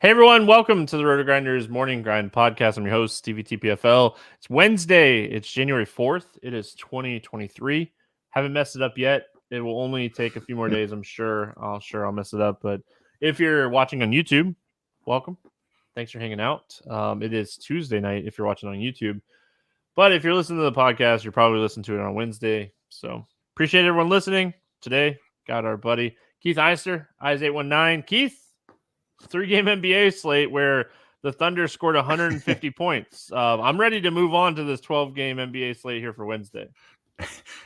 Hey everyone, welcome to the RotoGrinders Morning Grind Podcast. I'm your host, Stevietpfl. It's Wednesday. It's January 4th. It is 2023. Haven't messed it up yet. It will only take a few more days, I'm sure. I'll mess it up. But if you're watching on YouTube, welcome. Thanks for hanging out. It is Tuesday night if you're watching on YouTube. But if you're listening to the podcast, you're probably listening to it on Wednesday. So appreciate everyone listening. Today, got our buddy Keith Eister, Eys819. Keith, 3-game NBA slate where the Thunder scored 150 points. I'm ready to move on to this 12-game NBA slate here for Wednesday.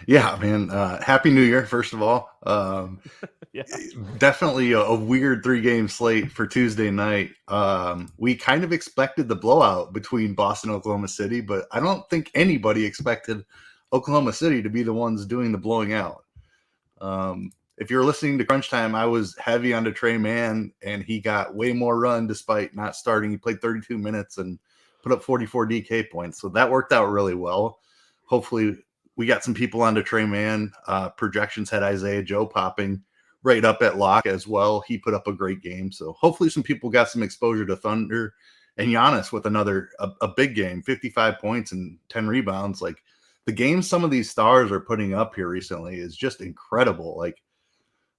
Yeah, man. Happy New Year, first of all. Yeah. Definitely a weird 3-game slate for Tuesday night. We kind of expected the blowout between Boston and Oklahoma City, but I don't think anybody expected Oklahoma City to be the ones doing the blowing out. If you're listening to Crunch Time, I was heavy onto Trey Mann, and he got way more run despite not starting. He played 32 minutes and put up 44 DK points, so that worked out really well. Hopefully, we got some people onto Trey Mann. Projections had Isaiah Joe popping right up at lock as well. He put up a great game, so hopefully some people got some exposure to Thunder. And Giannis with another a big game, 55 points and 10 rebounds. Like, the games some of these stars are putting up here recently is just incredible. Like,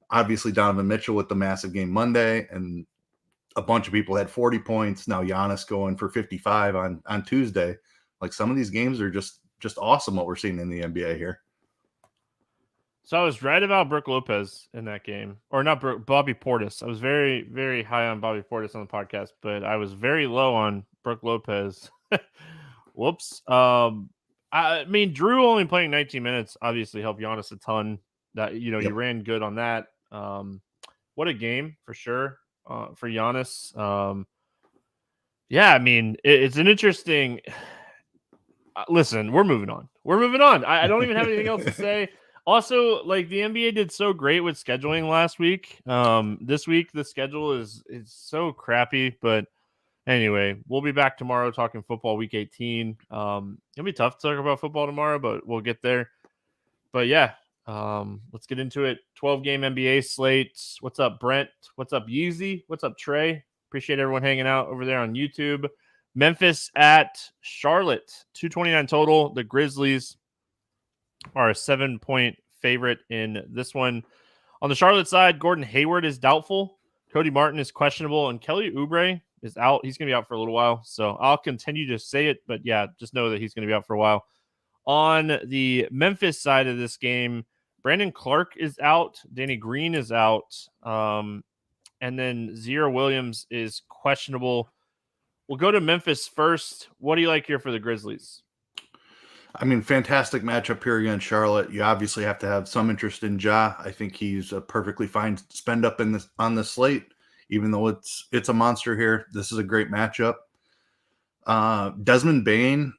obviously Donovan Mitchell with the massive game Monday, and a bunch of people had 40 points. Now Giannis going for 55 on Tuesday. Like, some of these games are just awesome what we're seeing in the NBA here. So I was right about Brook Lopez in that game. Or not Bobby Portis. I was very, very high on Bobby Portis on the podcast, but I was very low on Brook Lopez. Whoops. I mean, Drew only playing 19 minutes obviously helped Giannis a ton. That, Yep. You ran good on that. What a game for sure for Giannis. Yeah, I mean, it's an interesting. Listen, we're moving on. I don't even have anything else to say. Also, like, the NBA did so great with scheduling last week. This week the schedule is so crappy, but anyway, we'll be back tomorrow talking football week 18. It'll be tough to talk about football tomorrow, but we'll get there. But yeah, let's get into it. 12-game NBA slate. What's up, Brent? What's up, Yeezy? What's up, Trey? Appreciate everyone hanging out over there on YouTube. Memphis at Charlotte, 229 total. The Grizzlies are a 7-point favorite in this one. On the Charlotte side, Gordon Hayward is doubtful. Cody Martin is questionable, and Kelly Oubre is out. He's going to be out for a little while, so I'll continue to say it, but yeah, just know that he's going to be out for a while. On the Memphis side of this game, Brandon Clark is out. Danny Green is out. And then Zero Williams is questionable. We'll go to Memphis first. What do you like here for the Grizzlies? I mean, fantastic matchup here against Charlotte. You obviously have to have some interest in Ja. I think he's a perfectly fine spend up on the slate, even though it's a monster here. This is a great matchup. Desmond Bane,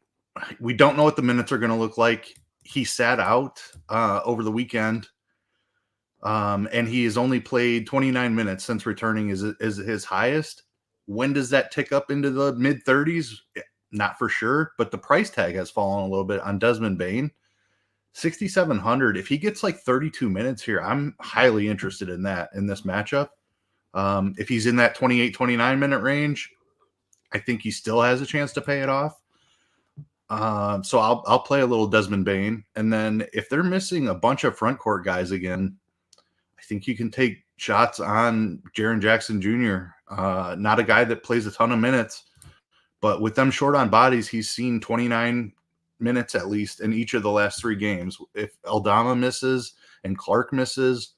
we don't know what the minutes are going to look like. He sat out over the weekend, and he has only played 29 minutes since returning is his highest. When does that tick up into the mid-30s? Not for sure, but the price tag has fallen a little bit on Desmond Bane. 6,700. If he gets like 32 minutes here, I'm highly interested in this matchup. If he's in that 28, 29 minute range, I think he still has a chance to pay it off. So I'll play a little Desmond Bane. And then if they're missing a bunch of front court guys again, I think you can take shots on Jaren Jackson Jr. Not a guy that plays a ton of minutes, but with them short on bodies, he's seen 29 minutes at least in each of the last 3 games. If Aldama misses and Clark misses,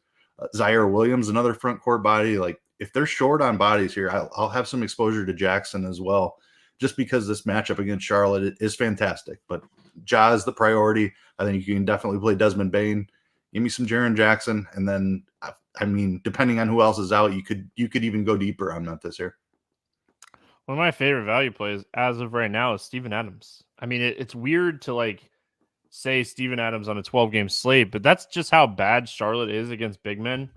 Zaire Williams, another front court body, like, if they're short on bodies here, I'll have some exposure to Jackson as well, just because this matchup against Charlotte is fantastic. But Ja is the priority. I think you can definitely play Desmond Bane. Give me some Jaren Jackson, and then, I mean, depending on who else is out, you could even go deeper on Memphis here. One of my favorite value plays as of right now is Steven Adams. I mean, it's weird to like say Steven Adams on a 12-game slate, but that's just how bad Charlotte is against big men.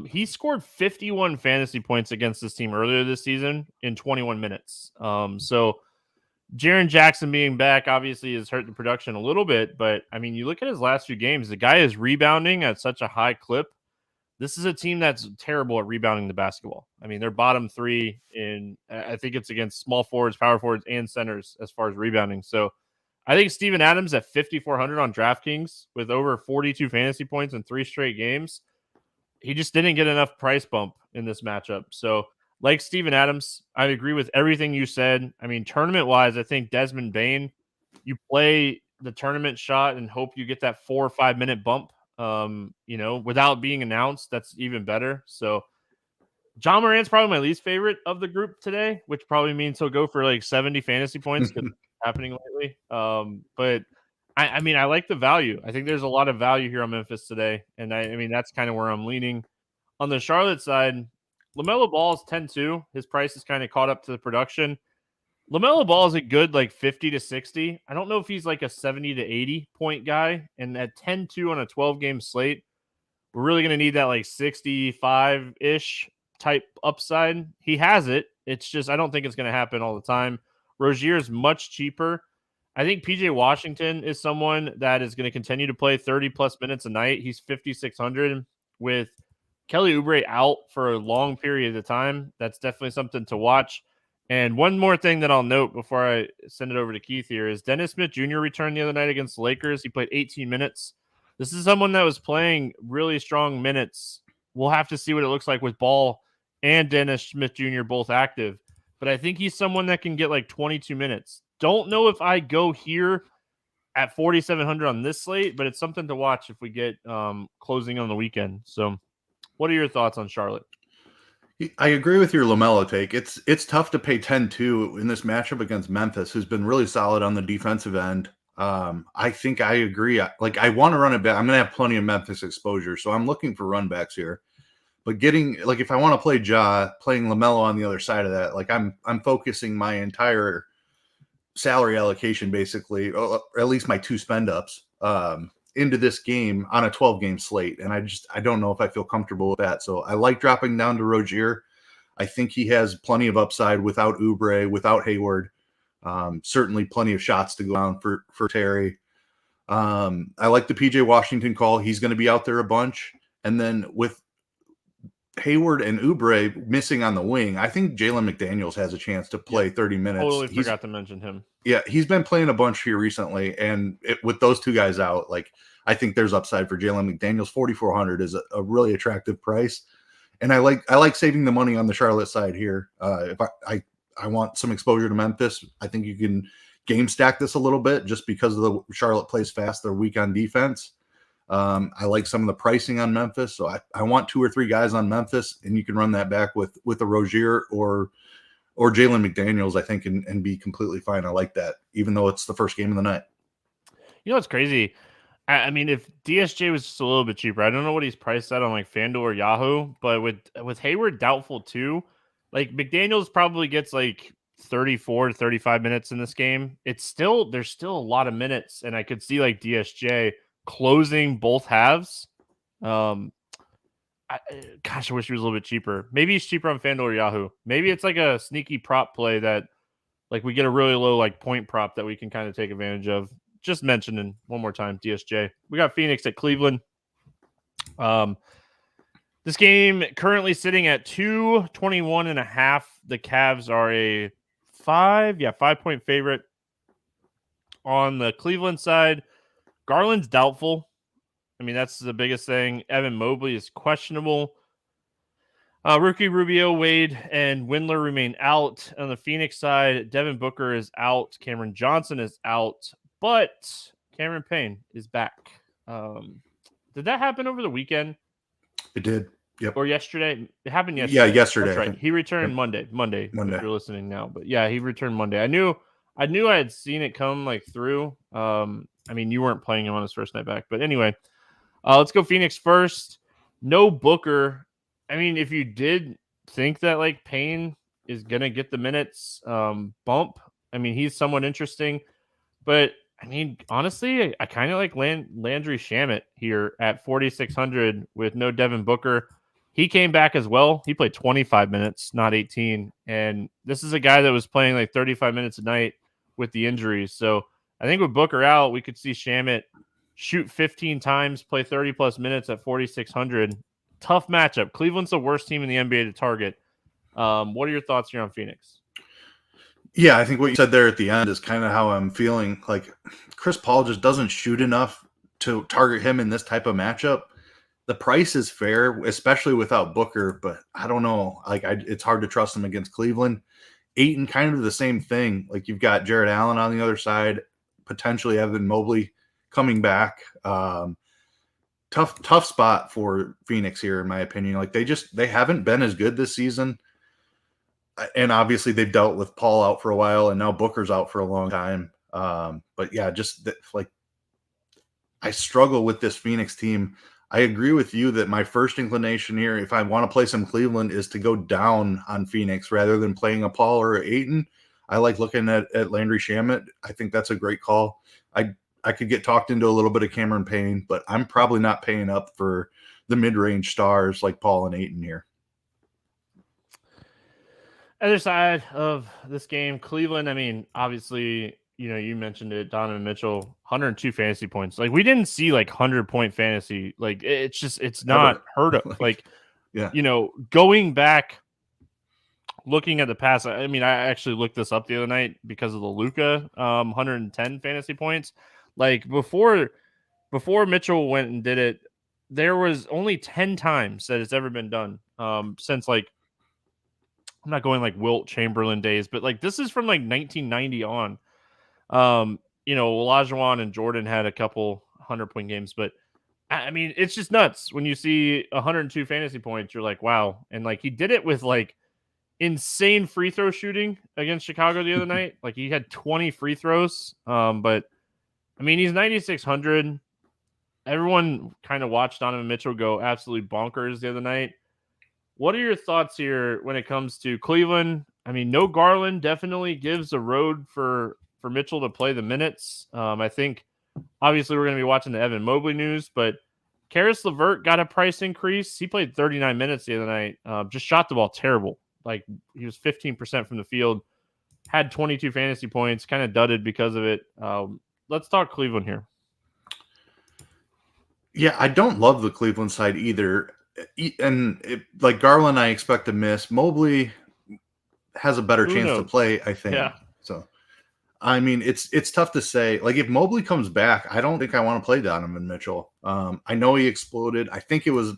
He scored 51 fantasy points against this team earlier this season in 21 minutes. So Jaren Jackson being back obviously has hurt the production a little bit, but I mean, you look at his last few games, the guy is rebounding at such a high clip. this is a team that's terrible at rebounding the basketball. I mean, they're bottom 3 in, I think it's against small forwards, power forwards, and centers as far as rebounding. So I think Steven Adams at 5,400 on DraftKings with over 42 fantasy points in 3 straight games. He just didn't get enough price bump in this matchup. So like Steven Adams, I agree with everything you said. I mean, tournament-wise, I think Desmond Bane, you play the tournament shot and hope you get that 4 or 5 minute bump, without being announced. That's even better. So John Morant's probably my least favorite of the group today, which probably means he'll go for like 70 fantasy points because it's happening lately. But I mean, I like the value. I think there's a lot of value here on Memphis today. And I mean, that's kind of where I'm leaning. On the Charlotte side, LaMelo Ball is 10-2. His price is kind of caught up to the production. LaMelo Ball is a good like 50 to 60. I don't know if he's like a 70 to 80 point guy. And at 10-2 on a 12-game slate, we're really going to need that like 65-ish type upside. He has it. It's just I don't think it's going to happen all the time. Rozier is much cheaper. I think PJ Washington is someone that is going to continue to play 30-plus minutes a night. He's 5,600 with Kelly Oubre out for a long period of time. That's definitely something to watch. And one more thing that I'll note before I send it over to Keith here is Dennis Smith Jr. returned the other night against the Lakers. He played 18 minutes. This is someone that was playing really strong minutes. We'll have to see what it looks like with Ball and Dennis Smith Jr. both active. But I think he's someone that can get like 22 minutes. Don't know if I go here at 4,700 on this slate, but it's something to watch if we get closing on the weekend. So what are your thoughts on Charlotte? I agree with your LaMelo take. It's tough to pay 10-2 in this matchup against Memphis, who's been really solid on the defensive end. I think I agree. I want to run it back. I'm going to have plenty of Memphis exposure, so I'm looking for run backs here. But if I want to play playing LaMelo on the other side of that, I'm focusing my entire salary allocation, basically, or at least my 2 spend ups, into this game on a 12-game slate. And I don't know if I feel comfortable with that. So I like dropping down to Rozier. I think he has plenty of upside without Oubre, without Hayward. Certainly plenty of shots to go on for Terry. I like the PJ Washington call. He's going to be out there a bunch. And then with Hayward and Oubre missing on the wing, I think Jalen McDaniels has a chance to play 30 minutes. Totally forgot to mention him. Yeah, he's been playing a bunch here recently, and with those 2 guys out, I think there's upside for Jalen McDaniels. 4,400 is a really attractive price, and I like saving the money on the Charlotte side here. If I want some exposure to Memphis, I think you can game stack this a little bit just because of the Charlotte plays fast. They're weak on defense. I like some of the pricing on Memphis, so I want 2 or 3 guys on Memphis, and you can run that back with a Rozier or Jalen McDaniels, I think, and be completely fine. I like that, even though it's the first game of the night. You know what's crazy? I mean, if DSJ was just a little bit cheaper, I don't know what he's priced at on like FanDuel or Yahoo, but with Hayward doubtful too, like McDaniels probably gets like 34 to 35 minutes in this game. There's still a lot of minutes, and I could see like DSJ closing both halves. I wish he was a little bit cheaper. Maybe he's cheaper on FanDuel or Yahoo. Maybe it's like a sneaky prop play that like we get a really low like point prop that we can kind of take advantage of. Just mentioning one more time, DSJ. We got Phoenix at Cleveland. This game currently sitting at 221.5. The Cavs are a 5-point favorite. On the Cleveland side, Garland's doubtful. I mean, that's the biggest thing. Evan Mobley is questionable. Rookie Rubio, Wade, and Windler remain out. On the Phoenix side, Devin Booker is out. Cameron Johnson is out. But Cameron Payne is back. Did that happen over the weekend? It did. Yep. Or yesterday? It happened yesterday. Yeah, yesterday. That's right. He returned Monday. If you're listening now. But yeah, he returned Monday. I knew I had seen it come like through. I mean, you weren't playing him on his first night back. But anyway, let's go Phoenix first. No Booker. I mean, if you did think that like Payne is going to get the minutes bump, I mean, he's somewhat interesting. But I mean, honestly, I kind of like Landry Shamet here at 4,600 with no Devin Booker. He came back as well. He played 25 minutes, not 18. And this is a guy that was playing like 35 minutes a night with the injuries. So I think with Booker out, we could see Shamet shoot 15 times, play 30-plus minutes at 4,600. tough matchup. Cleveland's the worst team in the NBA to target. What are your thoughts here on Phoenix? Yeah, I think what you said there at the end is kind of how I'm feeling. Like Chris Paul just doesn't shoot enough to target him in this type of matchup. The price is fair, especially without Booker, but I don't know. Like it's hard to trust him against Cleveland. Ayton, kind of the same thing. Like you've got Jared Allen on the other side, potentially Evan Mobley coming back. Tough spot for Phoenix here, in my opinion. Like they haven't been as good this season. And obviously they've dealt with Paul out for a while, and now Booker's out for a long time. But yeah, like I struggle with this Phoenix team. I agree with you that my first inclination here, if I want to play some Cleveland, is to go down on Phoenix rather than playing a Paul or Ayton. I like looking at Landry Shamet. I think that's a great call. I could get talked into a little bit of Cameron Payne, but I'm probably not paying up for the mid-range stars like Paul and Ayton here. Other side of this game, Cleveland, I mean, obviously, you mentioned it, Donovan Mitchell, 102 fantasy points. Like, we didn't see, 100-point fantasy. Like, it's not heard of. Like, yeah. Going back, looking at the past, I mean, I actually looked this up the other night because of the Luka 110 fantasy points. Like, before Mitchell went and did it, there was only 10 times that it's ever been done since, I'm not going Wilt Chamberlain days, but this is from 1990 on. Olajuwon and Jordan had a couple 100-point games, but I mean, it's just nuts when you see 102 fantasy points. You're like, wow. And he did it with insane free throw shooting against Chicago the other night. He had 20 free throws. But I mean, he's 9,600. Everyone kind of watched Donovan Mitchell go absolutely bonkers the other night. What are your thoughts here when it comes to Cleveland? I mean, no Garland definitely gives a road for Mitchell to play the minutes. I think obviously we're going to be watching the Evan Mobley news, but Karis LeVert got a price increase. He played 39 minutes the other night. Just shot the ball terrible. He was 15% from the field, had 22 fantasy points, kind of dudded because of it. Let's talk Cleveland here. Yeah, I don't love the Cleveland side either. And Garland, I expect to miss. Mobley has a better chance to play, I think. Yeah. So, I mean, it's tough to say. If Mobley comes back, I don't think I want to play Donovan Mitchell. I know he exploded. I think it was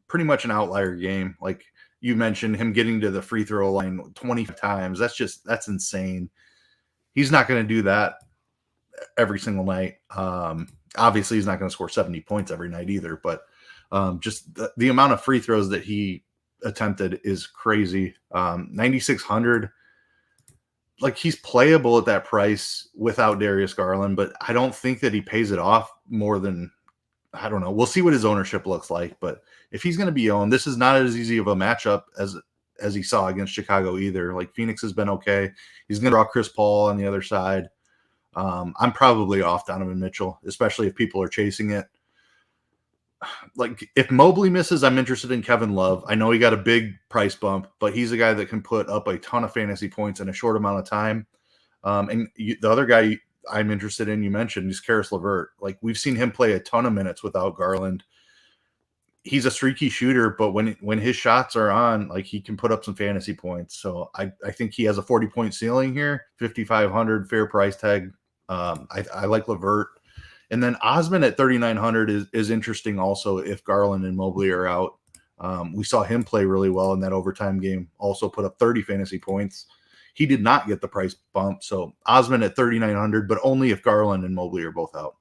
pretty much an outlier game. Like you mentioned, him getting to the free throw line 20 times. That's insane. He's not going to do that every single night. Obviously, he's not going to score 70 points every night either, but just the amount of free throws that he attempted is crazy. 9,600. He's playable at that price without Darius Garland, but I don't think that he pays it off more than, I don't know. We'll see what his ownership looks like, but if he's going to be owned, this is not as easy of a matchup as he saw against Chicago either. Phoenix has been okay. He's going to draw Chris Paul on the other side. I'm probably off Donovan Mitchell, especially if people are chasing it. If Mobley misses, I'm interested in Kevin Love. I know he got a big price bump, but he's a guy that can put up a ton of fantasy points in a short amount of time. The other guy I'm interested in, you mentioned, is Karis LeVert. We've seen him play a ton of minutes without Garland. He's a streaky shooter, but when his shots are on, he can put up some fantasy points. So I think he has a 40-point ceiling here, 5,500 fair price tag. I like LeVert. And then Osman at 3,900 is interesting also if Garland and Mobley are out. We saw him play really well in that overtime game, also put up 30 fantasy points. He did not get the price bump. So Osman at 3,900, but only if Garland and Mobley are both out.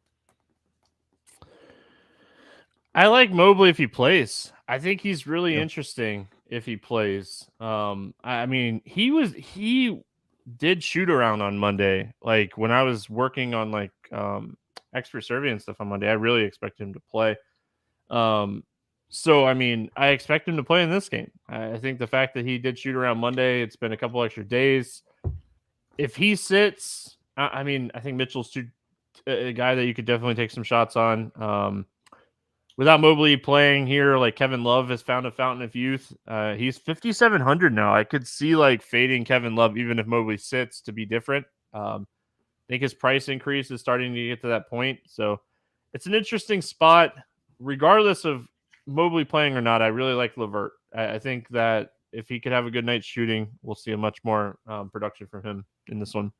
I like Mobley if he plays. I think he's really interesting if he plays. I mean, he did shoot around on Monday. When I was working on expert survey and stuff on Monday, I really expect him to play. So I mean, I expect him to play in this game. I think the fact that he did shoot around Monday, it's been a couple extra days. If he sits, I mean, I think Mitchell's a guy that you could definitely take some shots on. Without Mobley playing here, Kevin Love has found a fountain of youth. He's 5,700 now. I could see fading Kevin Love even if Mobley sits to be different. I think his price increase is starting to get to that point. So it's an interesting spot. Regardless of Mobley playing or not, I really like LeVert. I think that if he could have a good night shooting, we'll see a much more production from him in this one.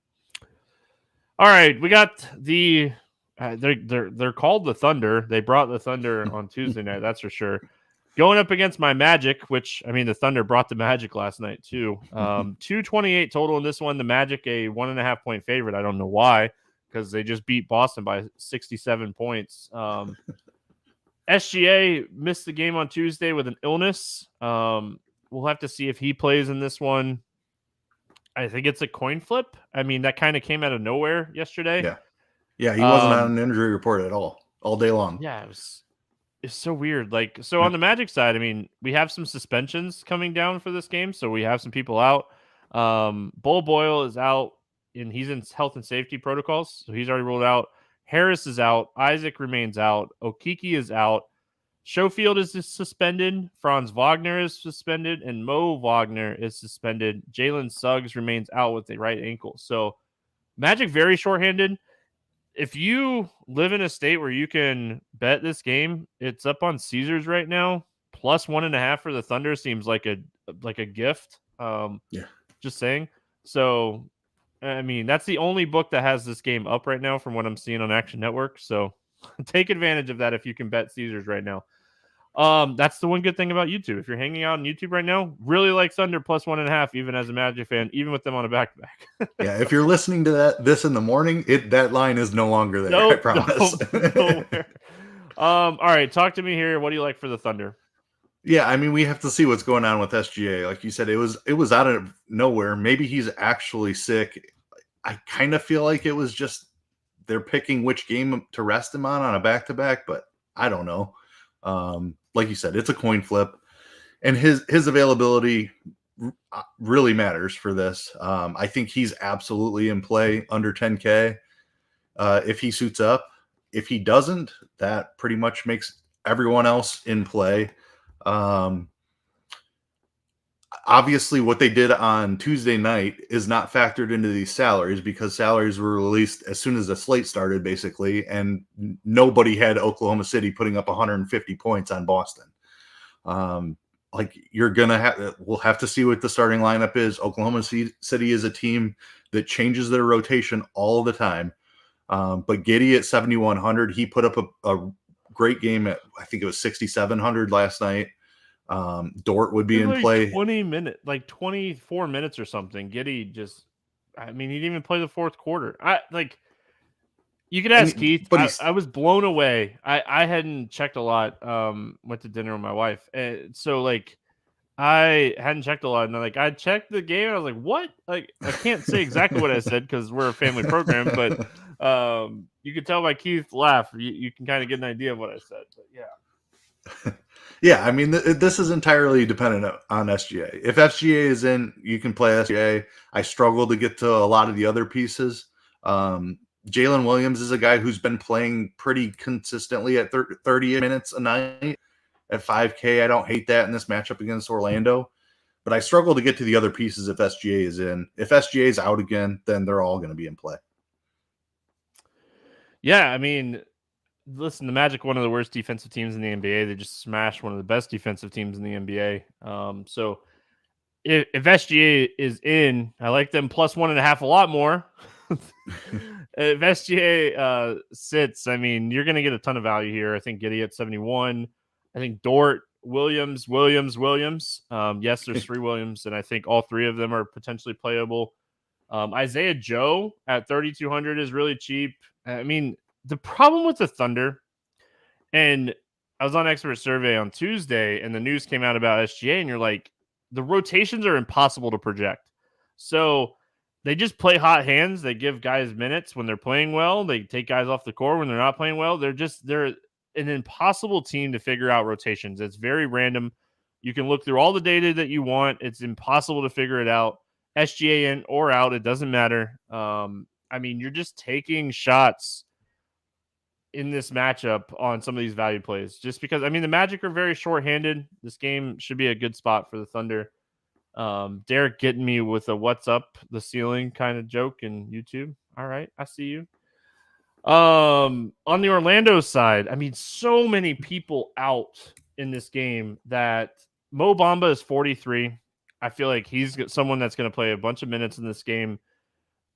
All right, we got the they're called the Thunder. They brought the Thunder on Tuesday night, that's for sure. Going up against my Magic, which I mean the Thunder brought the Magic last night too. 228 total in this one. The Magic a 1.5 point favorite. I don't know why, because they just beat Boston by 67 points. SGA missed the game on Tuesday with an illness. We'll have to see if he plays in this one. I think it's a coin flip. I mean, that kind of came out of nowhere yesterday. Yeah, he wasn't on an injury report at all day long. Yeah, it's so weird. Like, so on the Magic side, I mean, we have some suspensions coming down for this game, so we have some people out. Bull Boyle is out, and he's in health and safety protocols, so he's already ruled out. Harris is out. Isaac remains out. Okiki is out. Schofield is suspended. Franz Wagner is suspended, and Mo Wagner is suspended. Jalen Suggs remains out with a right ankle. So Magic very shorthanded. If you live in a state where you can bet this game, it's up on Caesars right now. Plus 1.5 for the Thunder seems like a gift. Just saying. So, I mean, that's the only book that has this game up right now from what I'm seeing on Action Network. So take advantage of that if you can bet Caesars right now. That's the one good thing about YouTube. If you're hanging out on YouTube right now, really like Thunder plus 1.5, even as a Magic fan, even with them on a back-to-back. Yeah, if you're listening to this in the morning, that line is no longer there. I promise. All right, talk to me here. What do you like for the Thunder? Yeah, I mean, we have to see what's going on with SGA. Like you said, it was out of nowhere. Maybe he's actually sick. I kind of feel like it was just they're picking which game to rest him on a back-to-back, but I don't know. Like you said, it's a coin flip, and his availability really matters for this. I think he's absolutely in play under 10K if he suits up. If he doesn't, that pretty much makes everyone else in play. Obviously, what they did on Tuesday night is not factored into these salaries because salaries were released as soon as the slate started, basically, and nobody had Oklahoma City putting up 150 points on Boston. Like we'll have to see what the starting lineup is. Oklahoma City is a team that changes their rotation all the time. But Giddey at 7,100, he put up a great game at, I think it was 6,700 last night. Dort would be in play 24 minutes or something. Giddey just, I mean, he didn't even play the fourth quarter. You could ask Keith, but I was blown away. I hadn't checked a lot. Went to dinner with my wife. And so I hadn't checked a lot. And I checked the game and I was like, what? Like, I can't say exactly what I said because we're a family program, but you could tell by Keith's laugh. You can kind of get an idea of what I said. But yeah. Yeah, I mean, this is entirely dependent on SGA. If SGA is in, you can play SGA. I struggle to get to a lot of the other pieces. Jalen Williams is a guy who's been playing pretty consistently at 30 minutes a night at 5K. I don't hate that in this matchup against Orlando, but I struggle to get to the other pieces if SGA is in. If SGA is out again, then they're all going to be in play. Yeah, I mean, listen, the Magic, one of the worst defensive teams in the NBA. They just smashed one of the best defensive teams in the NBA. So if SGA is in, I like them plus 1.5 a lot more. If SGA sits, I mean, you're going to get a ton of value here. I think Giddey at 71. I think Dort, Williams. Yes, there's 3 Williams, and I think all 3 of them are potentially playable. Isaiah Joe at 3,200 is really cheap. I mean, the problem with the Thunder, and I was on Expert Survey on Tuesday, and the news came out about SGA, and you're like, the rotations are impossible to project. So they just play hot hands. They give guys minutes when they're playing well. They take guys off the court when they're not playing well. They're an impossible team to figure out rotations. It's very random. You can look through all the data that you want. It's impossible to figure it out. SGA in or out, it doesn't matter. I mean, you're just taking shots in this matchup on some of these value plays just because, I mean, the Magic are very short-handed. This game should be a good spot for the Thunder. Derek getting me with a what's up the ceiling kind of joke in YouTube. All right, I see you. On the Orlando side, I mean, so many people out in this game that Mo Bamba is 43. I feel like he's someone that's going to play a bunch of minutes in this game.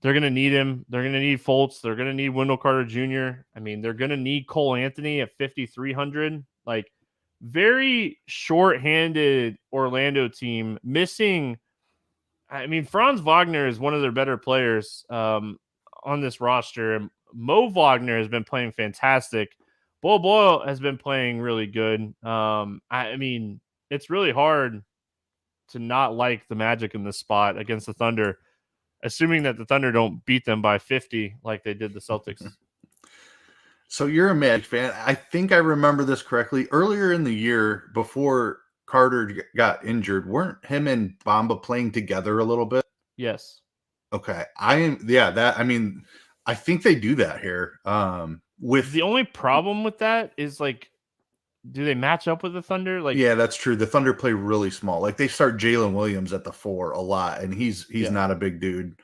They're going to need him. They're going to need Fultz. They're going to need Wendell Carter Jr. I mean, they're going to need Cole Anthony at 5,300. Like, very short-handed Orlando team missing. I mean, Franz Wagner is one of their better players on this roster. Mo Wagner has been playing fantastic. Bol Bol has been playing really good. I mean, it's really hard to not like the Magic in this spot against the Thunder, assuming that the Thunder don't beat them by 50 like they did the Celtics. So you're a Magic fan. I think I remember this correctly. Earlier in the year, before Carter got injured, weren't him and Bamba playing together a little bit? Yes. Okay. I think they do that here. With the only problem with that is, like, do they match up with the Thunder? Like, yeah, that's true. The Thunder play really small. Like, they start Jalen Williams at the 4 a lot, and he's not a big dude.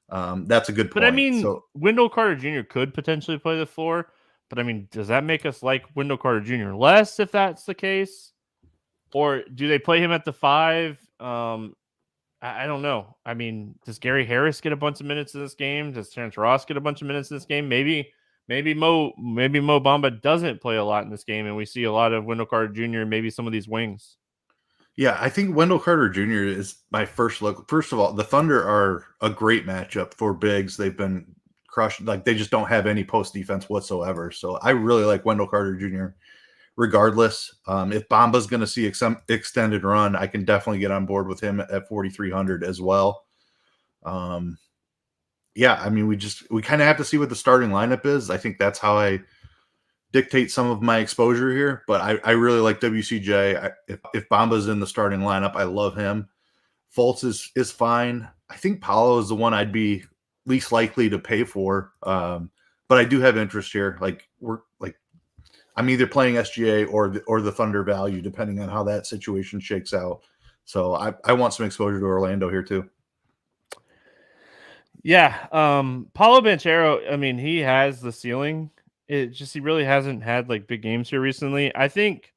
That's a good point. But I mean, Wendell Carter Jr. could potentially play the 4. But I mean, does that make us like Wendell Carter Jr. less if that's the case? Or do they play him at the 5? I don't know. I mean, does Gary Harris get a bunch of minutes in this game? Does Terrence Ross get a bunch of minutes in this game? Maybe Mo Bamba doesn't play a lot in this game, and we see a lot of Wendell Carter Jr. and maybe some of these wings. Yeah, I think Wendell Carter Jr. is my first look. First of all, the Thunder are a great matchup for bigs. They've been crushed. Like, they just don't have any post defense whatsoever. So I really like Wendell Carter Jr. regardless. If Bamba's going to see extended run, I can definitely get on board with him at 4,300 as well. Yeah, I mean, we kind of have to see what the starting lineup is. I think that's how I dictate some of my exposure here, but I really like WCJ. If Bamba's in the starting lineup, I love him. Fultz is fine. I think Paolo is the one I'd be least likely to pay for. But I do have interest here. I'm either playing SGA or the Thunder value, depending on how that situation shakes out. So I want some exposure to Orlando here too. Yeah. Paulo Banchero, I mean, he has the ceiling. It just, he really hasn't had like big games here recently. I think,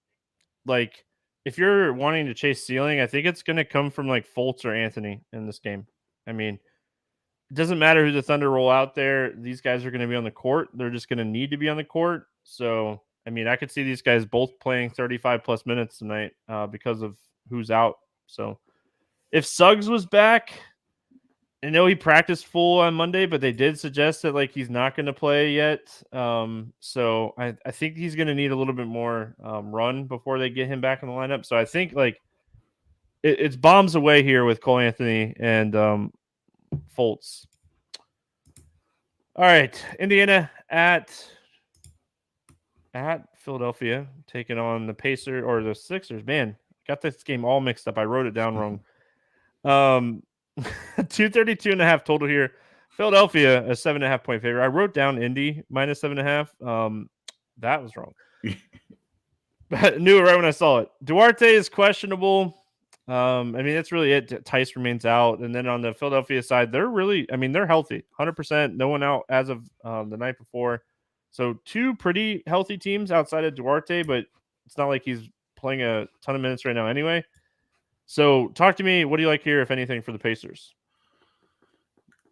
like, if you're wanting to chase ceiling, I think it's going to come from like Fultz or Anthony in this game. I mean, it doesn't matter who the Thunder roll out there. These guys are going to be on the court. They're just going to need to be on the court. So, I mean, I could see these guys both playing 35 plus minutes tonight because of who's out. So if Suggs was back, I know he practiced full on Monday, but they did suggest that like he's not going to play yet. So I think he's going to need a little bit more run before they get him back in the lineup. So I think like it's bombs away here with Cole Anthony and Fultz. All right, Indiana at Philadelphia taking on the Pacers or the Sixers. Man, got this game all mixed up. I wrote it down wrong. 232.5 total here. Philadelphia a 7.5 point favorite. I wrote down Indy minus 7.5. That was wrong. But knew it right when I saw it. Duarte is questionable. I mean, that's really it. Tice remains out. And then on the Philadelphia side, they're healthy. 100%. No one out as of the night before. So two pretty healthy teams outside of Duarte, but it's not like he's playing a ton of minutes right now anyway. So talk to me. What do you like here, if anything, for the Pacers?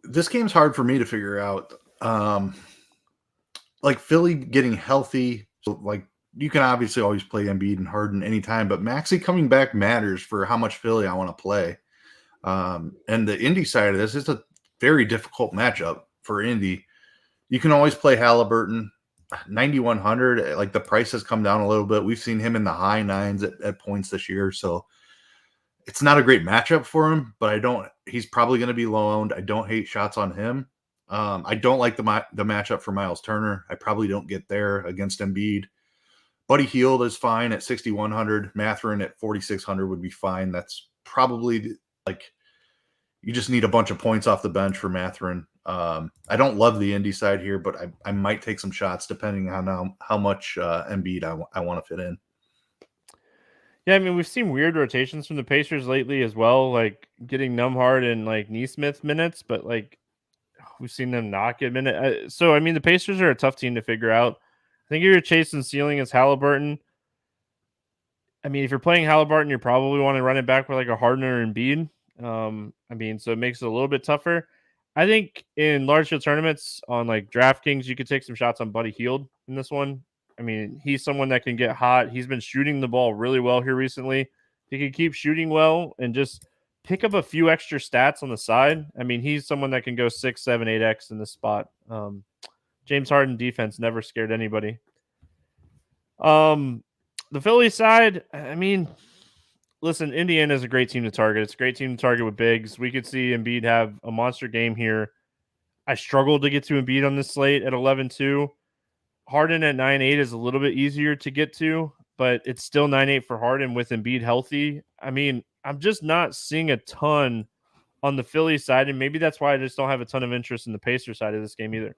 This game's hard for me to figure out. Like, Philly getting healthy. So, like, you can obviously always play Embiid and Harden anytime, but Maxey coming back matters for how much Philly I want to play. And the Indy side of this is a very difficult matchup for Indy. You can always play Halliburton. 9,100. Like, the price has come down a little bit. We've seen him in the high nines at points this year. So it's not a great matchup for him, but he's probably going to be low owned. I don't hate shots on him. I don't like the matchup for Miles Turner. I probably don't get there against Embiid. Buddy Hield is fine at 6,100. Mathurin at 4,600 would be fine. That's probably like, you just need a bunch of points off the bench for Mathurin. I don't love the Indy side here, but I might take some shots depending on how much Embiid I want to fit in. Yeah, I mean, we've seen weird rotations from the Pacers lately as well, like getting Nembhard and like Nesmith minutes, but like we've seen them not get minutes. So, I mean, the Pacers are a tough team to figure out. I think if you're chasing ceiling as Halliburton, I mean, if you're playing Halliburton, you probably want to run it back with like a Harden or Embiid. I mean, so it makes it a little bit tougher. I think in large field tournaments on like DraftKings, you could take some shots on Buddy Hield in this one. I mean, he's someone that can get hot. He's been shooting the ball really well here recently. He can keep shooting well and just pick up a few extra stats on the side. I mean, he's someone that can go 6, 7, 8x in this spot. James Harden defense never scared anybody. The Philly side, I mean, listen, Indiana is a great team to target. It's a great team to target with bigs. We could see Embiid have a monster game here. I struggled to get to Embiid on this slate at 11-2. Harden at 9-8 is a little bit easier to get to, but it's still 9-8 for Harden with Embiid healthy. I mean, I'm just not seeing a ton on the Philly side, and maybe that's why I just don't have a ton of interest in the Pacers side of this game either.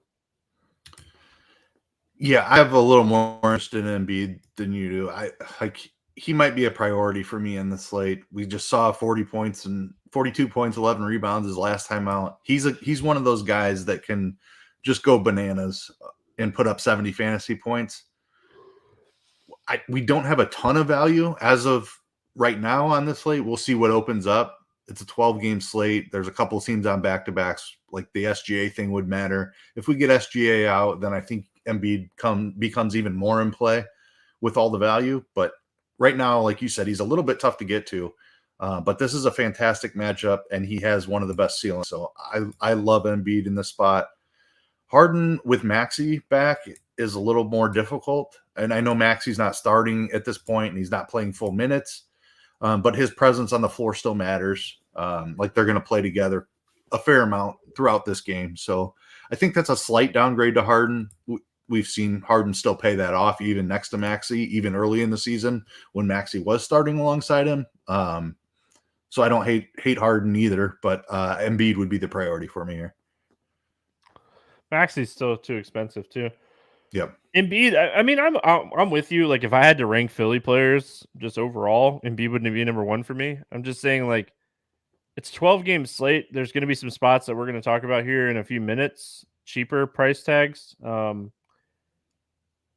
Yeah, I have a little more interest in Embiid than you do. He might be a priority for me in the slate. We just saw 40 points and 42 points, 11 rebounds his last time out. He's one of those guys that can just go bananas and put up 70 fantasy points. We don't have a ton of value as of right now on this slate. We'll see what opens up. It's a 12-game slate. There's a couple of teams on back-to-backs. Like the SGA thing would matter. If we get SGA out, then I think Embiid becomes even more in play with all the value. But right now, like you said, he's a little bit tough to get to. But this is a fantastic matchup, and he has one of the best ceilings. So I love Embiid in this spot. Harden with Maxey back is a little more difficult. And I know Maxey's not starting at this point, and he's not playing full minutes. But his presence on the floor still matters. Like they're going to play together a fair amount throughout this game. So I think that's a slight downgrade to Harden. We've seen Harden still pay that off even next to Maxey, even early in the season when Maxey was starting alongside him. So I don't hate Harden either, but Embiid would be the priority for me here. Maxey's still too expensive too. Yep. Embiid, I mean, I'm with you. Like, if I had to rank Philly players just overall, Embiid wouldn't be number one for me. I'm just saying, like, it's 12-game slate. There's going to be some spots that we're going to talk about here in a few minutes, cheaper price tags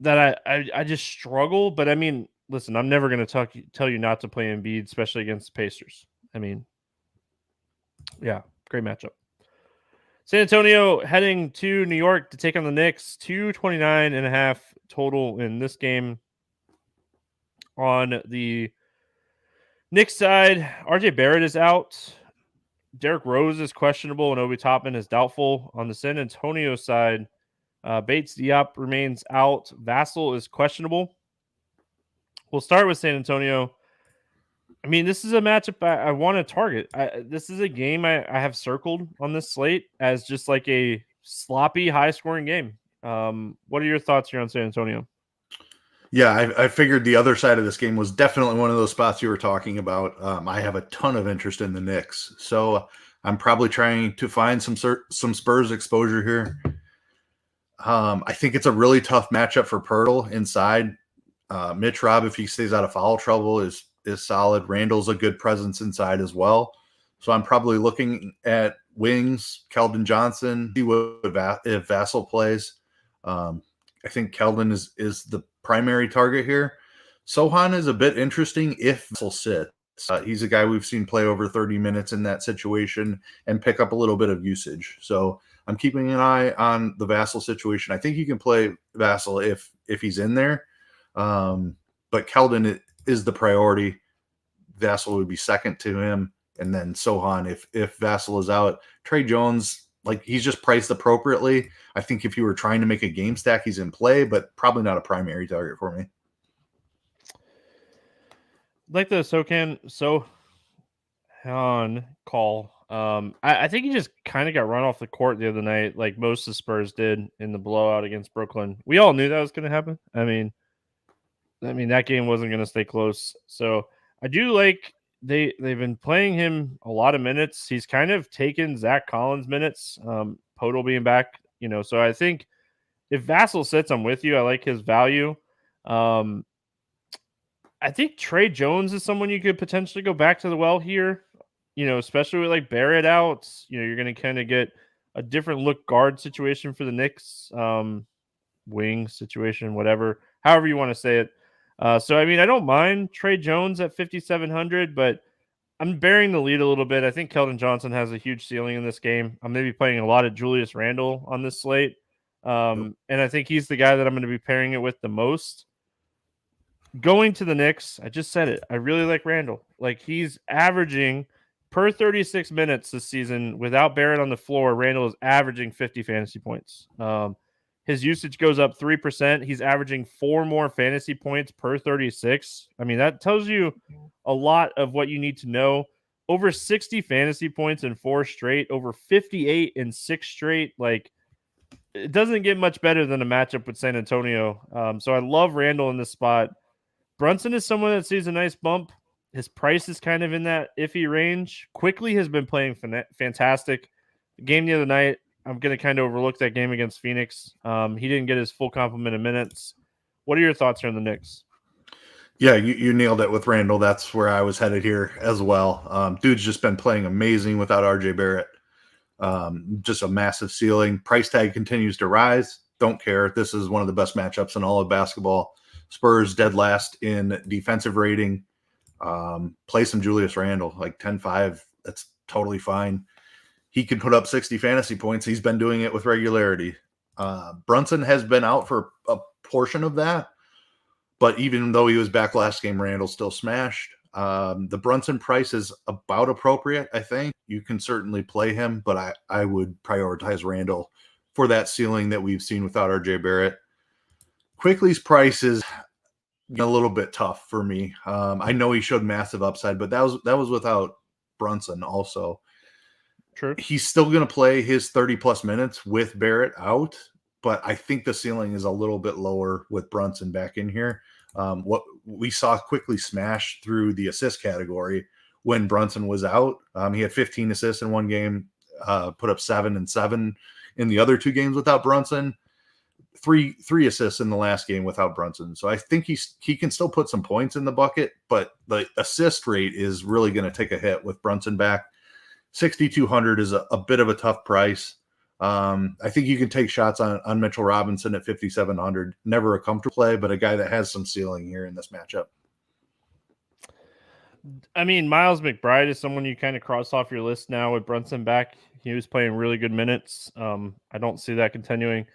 that I just struggle. But, I mean, listen, I'm never going to tell you not to play Embiid, especially against the Pacers. I mean, yeah, great matchup. San Antonio heading to New York to take on the Knicks. 229.5 total in this game. On the Knicks side, RJ Barrett is out. Derrick Rose is questionable, and Obi Toppin is doubtful. On the San Antonio side, Bates Diop remains out. Vassell is questionable. We'll start with San Antonio. I mean, this is a matchup I want to target. This is a game I have circled on this slate as just like a sloppy, high-scoring game. What are your thoughts here on San Antonio? Yeah, I figured the other side of this game was definitely one of those spots you were talking about. I have a ton of interest in the Knicks, so I'm probably trying to find some Spurs exposure here. I think it's a really tough matchup for Pirtle inside. Mitch Robb, if he stays out of foul trouble, is solid. Randall's a good presence inside as well. So I'm probably looking at wings, Keldon Johnson, see what if Vassell plays. I think Keldon is the primary target here. Sohan is a bit interesting if Vassell sits. He's a guy we've seen play over 30 minutes in that situation and pick up a little bit of usage. So I'm keeping an eye on the Vassell situation. I think you can play Vassell if he's in there. But Keldon is the priority. Vassell would be second to him. And then Sohan, if Vassell is out. Trey Jones, like, he's just priced appropriately. I think if you were trying to make a game stack, he's in play, but probably not a primary target for me. Like the Sohan call. I think he just kind of got run off the court the other night, like most of the Spurs did in the blowout against Brooklyn. We all knew that was going to happen. I mean, that game wasn't going to stay close. So I do like they've been playing him a lot of minutes. He's kind of taken Zach Collins minutes, Podol being back, so I think if Vassell sits, I'm with you. I like his value. I think Trey Jones is someone you could potentially go back to the well here, especially with like Barrett out. You're going to kind of get a different look guard situation for the Knicks, wing situation, however you want to say it. So, I mean, I don't mind Trey Jones at 5,700, but I'm bearing the lead a little bit. I think Keldon Johnson has a huge ceiling in this game. I'm going to be playing a lot of Julius Randle on this slate. And I think he's the guy that I'm going to be pairing it with the most. Going to the Knicks, I just said it. I really like Randle. Like, he's averaging per 36 minutes this season without Barrett on the floor. Randle is averaging 50 fantasy points. His usage goes up 3%. He's averaging 4 more fantasy points per 36. I mean, that tells you a lot of what you need to know. Over 60 fantasy points in 4 straight, over 58 in 6 straight. Like, it doesn't get much better than a matchup with San Antonio. So I love Randle in this spot. Brunson is someone that sees a nice bump. His price is kind of in that iffy range. Quickly has been playing fantastic. The game the other night, I'm going to kind of overlook that game against Phoenix. He didn't get his full complement of minutes. What are your thoughts here on the Knicks? Yeah, you nailed it with Randle. That's where I was headed here as well. Dude's just been playing amazing without RJ Barrett. Just a massive ceiling. Price tag continues to rise. Don't care. This is one of the best matchups in all of basketball. Spurs dead last in defensive rating. Play some Julius Randle, like 10-5. That's totally fine. He could put up 60 fantasy points. He's been doing it with regularity. Brunson has been out for a portion of that, but even though he was back last game, Randle still smashed. The Brunson price is about appropriate, I think. You can certainly play him, but I would prioritize Randle for that ceiling that we've seen without RJ Barrett. Quickly's price is a little bit tough for me. I know he showed massive upside, but that was without Brunson also. True. He's still going to play his 30-plus minutes with Barrett out, but I think the ceiling is a little bit lower with Brunson back in here. What we saw Quickly smash through the assist category when Brunson was out. He had 15 assists in one game, put up 7 and 7 in the other 2 games without Brunson. Three assists in the last game without Brunson. So I think he can still put some points in the bucket, but the assist rate is really going to take a hit with Brunson back. 6,200 is a bit of a tough price. I think you can take shots on Mitchell Robinson at 5,700. Never a comfortable play, but a guy that has some ceiling here in this matchup. I mean, Miles McBride is someone you kind of cross off your list now with Brunson back. He was playing really good minutes. I don't see that continuing.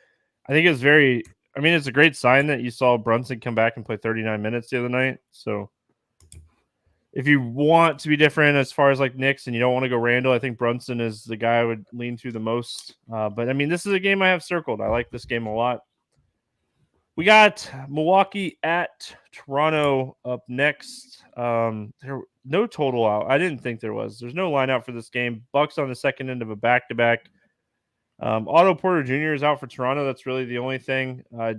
I think it's it's a great sign that you saw Brunson come back and play 39 minutes the other night. So if you want to be different as far as like Knicks and you don't want to go Randle, I think Brunson is the guy I would lean to the most. But I mean, this is a game I have circled. I like this game a lot. We got Milwaukee at Toronto up next. There no total out. I didn't think there was. There's no line out for this game. Bucks on the second end of a back-to-back. Otto Porter Jr. is out for Toronto. That's really the only thing. They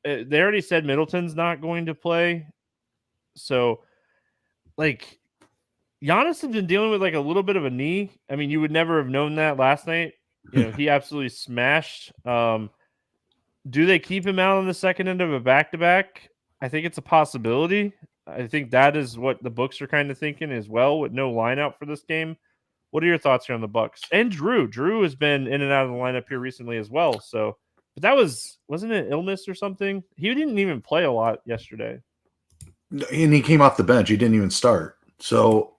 already said Middleton's not going to play. So, like, Giannis has been dealing with like a little bit of a knee. I mean, you would never have known that last night. He absolutely smashed. Do they keep him out on the second end of a back-to-back? I think it's a possibility. I think that is what the books are kind of thinking as well, with no line out for this game. What are your thoughts here on the Bucks and Drew? Drew has been in and out of the lineup here recently as well. So, but that wasn't it illness or something? He didn't even play a lot yesterday, and he came off the bench. He didn't even start. So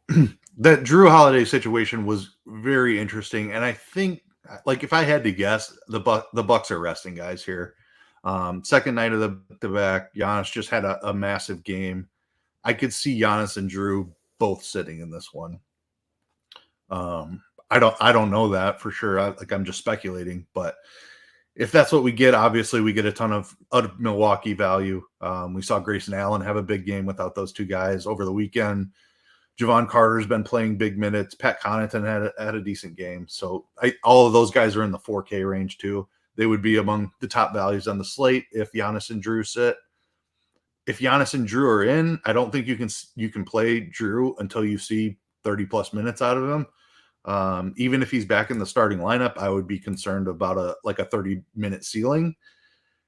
that Drew Holiday situation was very interesting. And I think, like, if I had to guess, the Bucks are resting guys here. Second night of the back, Giannis just had a massive game. I could see Giannis and Drew both sitting in this one. I don't know that for sure. I'm just speculating, but if that's what we get, obviously we get a ton of Milwaukee value. We saw Grayson Allen have a big game without those 2 guys over the weekend. Javon Carter's been playing big minutes. Pat Connaughton had a decent game. So all of those guys are in the 4K range too. They would be among the top values on the slate if Giannis and Drew sit. If Giannis and Drew are in, I don't think you can play Drew until you see 30-plus minutes out of him. Even if he's back in the starting lineup, I would be concerned about a 30-minute ceiling,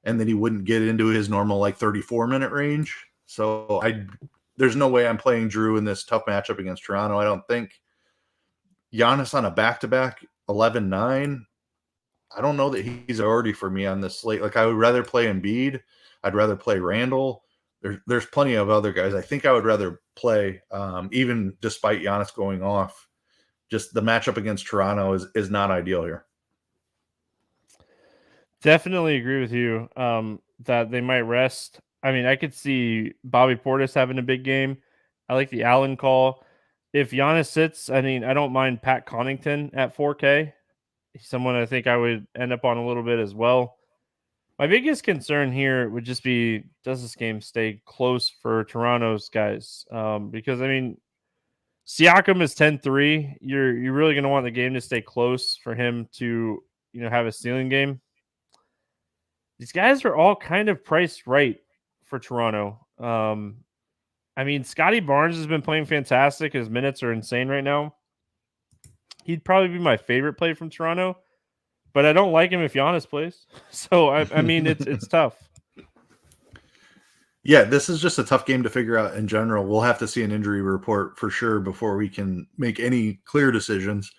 and then he wouldn't get into his normal 34-minute range. So there's no way I'm playing Drew in this tough matchup against Toronto. I don't think. Giannis on a back-to-back 11-9. I don't know that he's already for me on this slate. I would rather play Embiid. I'd rather play Randle. there's plenty of other guys. I think I would rather play, even despite Giannis going off. Just the matchup against Toronto is not ideal here. Definitely agree with you that they might rest. I mean, I could see Bobby Portis having a big game. I like the Allen call. If Giannis sits, I mean, I don't mind Pat Connaughton at 4K. He's someone I think I would end up on a little bit as well. My biggest concern here would just be, does this game stay close for Toronto's guys? Because, I mean, Siakam is 10-3. You're really going to want the game to stay close for him to, have a ceiling game. These guys are all kind of priced right for Toronto. I mean, Scotty Barnes has been playing fantastic. His minutes are insane right now. He'd probably be my favorite play from Toronto, but I don't like him if Giannis plays. So I mean, it's tough. Yeah, this is just a tough game to figure out in general. We'll have to see an injury report for sure before we can make any clear decisions.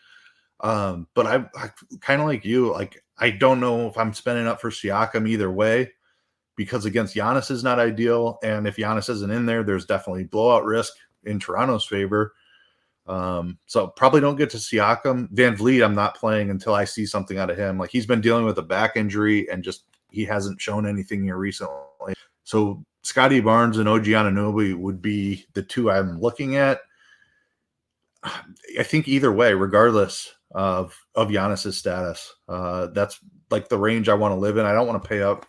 But I kind of like you. Like, I don't know if I'm spending up for Siakam either way, because against Giannis is not ideal. And if Giannis isn't in there, there's definitely blowout risk in Toronto's favor. So probably don't get to Siakam. Van Vliet, I'm not playing until I see something out of him. Like, he's been dealing with a back injury and just he hasn't shown anything here recently. So Scotty Barnes and OG Anunoby would be the two I'm looking at. I think either way, regardless of Giannis's status, that's like the range I want to live in. I don't want to pay up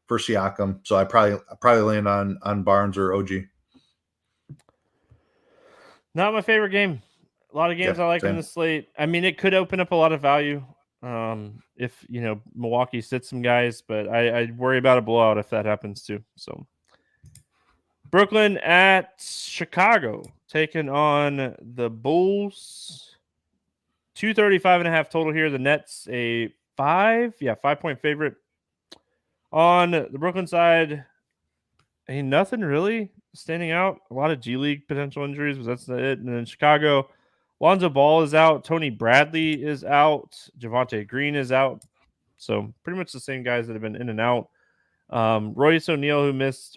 for Siakam, so I probably land on Barnes or OG. Not my favorite game. A lot of games I like in the slate. I mean, it could open up a lot of value if Milwaukee sits some guys, but I worry about a blowout if that happens too. So Brooklyn at Chicago, taking on the Bulls. 235.5 total here. The Nets a 5-point favorite. On the Brooklyn side, ain't nothing really standing out. A lot of G League potential injuries, but that's it. And then Chicago, Lonzo Ball is out. Tony Bradley is out. Javonte Green is out. So pretty much the same guys that have been in and out. Royce O'Neal, who missed,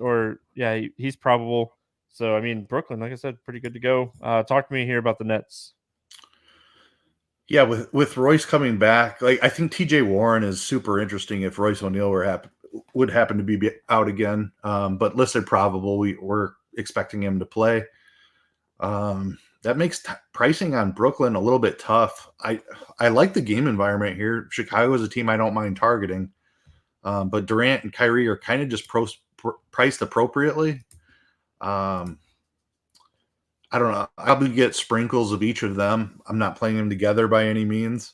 he's probable. So, I mean, Brooklyn, like I said, pretty good to go. Talk to me here about the Nets. Yeah, with Royce coming back, like, I think TJ Warren is super interesting if Royce O'Neal would happen to be out again. But listed probable, we're expecting him to play. That makes pricing on Brooklyn a little bit tough. I like the game environment here. Chicago is a team I don't mind targeting. But Durant and Kyrie are kind of just priced appropriately. I don't know. I'll probably get sprinkles of each of them. I'm not playing them together by any means.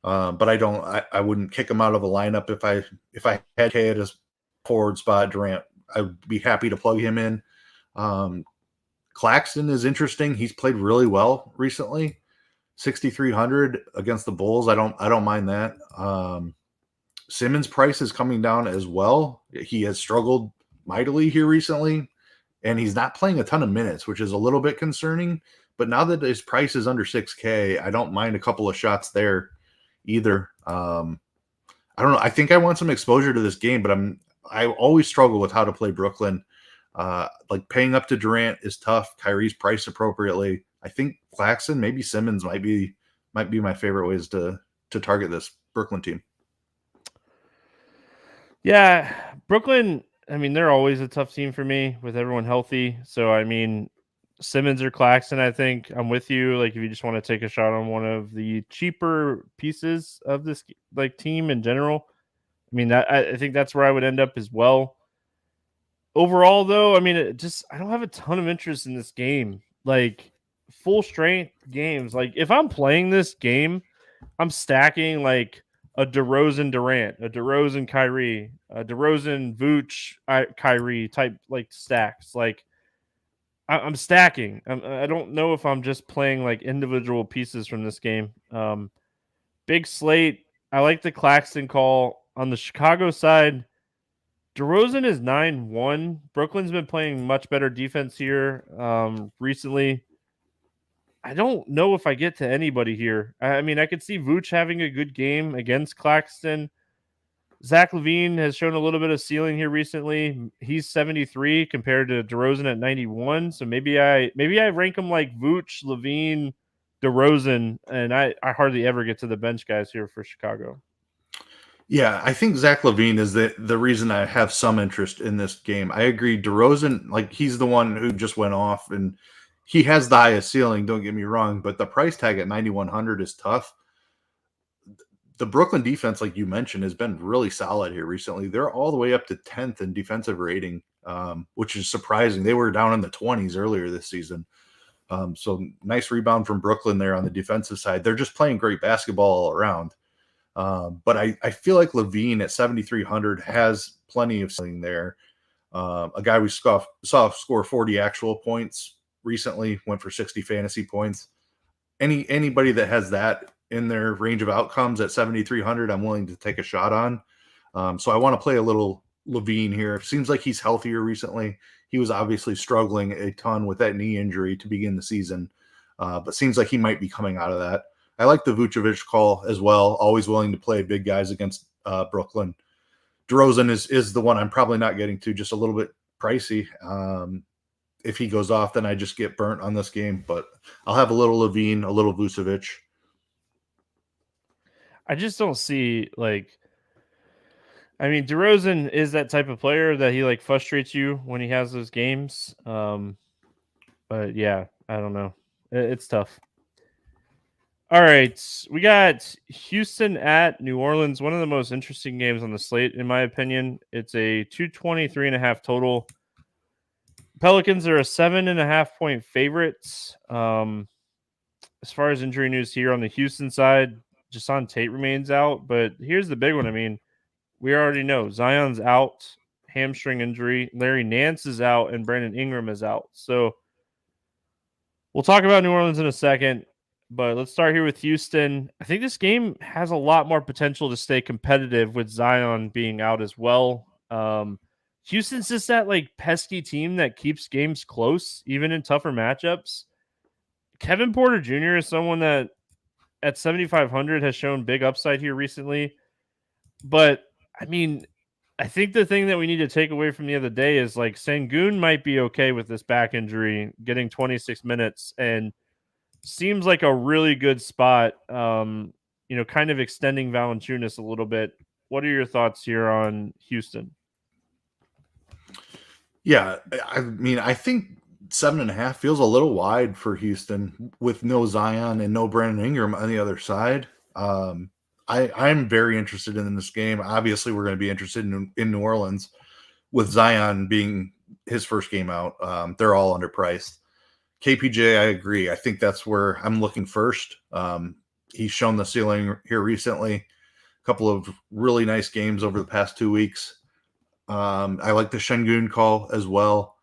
But I wouldn't kick him out of the lineup if I had K at his forward spot. Durant, I'd be happy to plug him in. Claxton is interesting. He's played really well recently. 6,300 against the Bulls. I don't mind that. Simmons' price is coming down as well. He has struggled mightily here recently, and he's not playing a ton of minutes, which is a little bit concerning. But now that his price is under 6K, I don't mind a couple of shots there either. I don't know. I think I want some exposure to this game, but I always struggle with how to play Brooklyn. Like, paying up to Durant is tough. Kyrie's priced appropriately. I think Claxton, maybe Simmons might be my favorite ways to target this Brooklyn team. Yeah, Brooklyn, I mean, they're always a tough team for me with everyone healthy. So, I mean, Simmons or Claxton, I think I'm with you. Like, if you just want to take a shot on one of the cheaper pieces of this team in general, I mean, I think that's where I would end up as well. Overall, though, I mean, I don't have a ton of interest in this game. Like, full strength games. Like, if I'm playing this game, I'm stacking like a DeRozan Durant, a DeRozan Kyrie, a DeRozan Vooch Kyrie type stacks. Like, I'm stacking. I don't know if I'm just playing like individual pieces from this game. Big slate. I like the Claxton call on the Chicago side. DeRozan is 9-1. Brooklyn's been playing much better defense here recently. I don't know if I get to anybody here. I mean, I could see Vooch having a good game against Claxton. Zach LaVine has shown a little bit of ceiling here recently. He's 73 compared to DeRozan at 91. So maybe I rank him like Vooch, LaVine, DeRozan, and I hardly ever get to the bench guys here for Chicago. Yeah, I think Zach LaVine is the reason I have some interest in this game. I agree. DeRozan, like he's the one who just went off, and he has the highest ceiling. Don't get me wrong, but the price tag at 9,100 is tough. The Brooklyn defense, like you mentioned, has been really solid here recently. They're all the way up to 10th in defensive rating, which is surprising. They were down in the 20s earlier this season. So nice rebound from Brooklyn there on the defensive side. They're just playing great basketball all around. But I feel like LaVine at 7,300 has plenty of ceiling there. A guy we saw score 40 actual points recently, went for 60 fantasy points. Anybody that has that in their range of outcomes at 7,300, I'm willing to take a shot on. So I want to play a little LaVine here. It seems like he's healthier recently. He was obviously struggling a ton with that knee injury to begin the season, but seems like he might be coming out of that. I like the Vucevic call as well. Always willing to play big guys against Brooklyn. DeRozan is the one I'm probably not getting to, just a little bit pricey. If he goes off, then I just get burnt on this game. But I'll have a little LaVine, a little Vucevic. I just don't see DeRozan is that type of player that he frustrates you when he has those games. But yeah, I don't know. It's tough. All right, we got Houston at New Orleans, one of the most interesting games on the slate, in my opinion. It's a 223.5 total. Pelicans are a 7.5 point favorites. As far as injury news here on the Houston side, Jason Tate remains out, but here's the big one. I mean, we already know Zion's out, hamstring injury. Larry Nance is out, and Brandon Ingram is out. So we'll talk about New Orleans in a second. But let's start here with Houston. I think this game has a lot more potential to stay competitive with Zion being out as well. Houston's just that pesky team that keeps games close, even in tougher matchups. Kevin Porter Jr. is someone that at 7,500 has shown big upside here recently. But I mean, I think the thing that we need to take away from the other day is Sengun might be okay with this back injury, getting 26 minutes, and seems like a really good spot, kind of extending Valanciunas a little bit. What are your thoughts here on Houston? Yeah, I mean, I think 7.5 feels a little wide for Houston with no Zion and no Brandon Ingram on the other side. I'm very interested in this game. Obviously, we're going to be interested in New Orleans with Zion being his first game out. They're all underpriced. KPJ, I agree. I think that's where I'm looking first. He's shown the ceiling here recently. A couple of really nice games over the past 2 weeks. I like the Sengun call as well.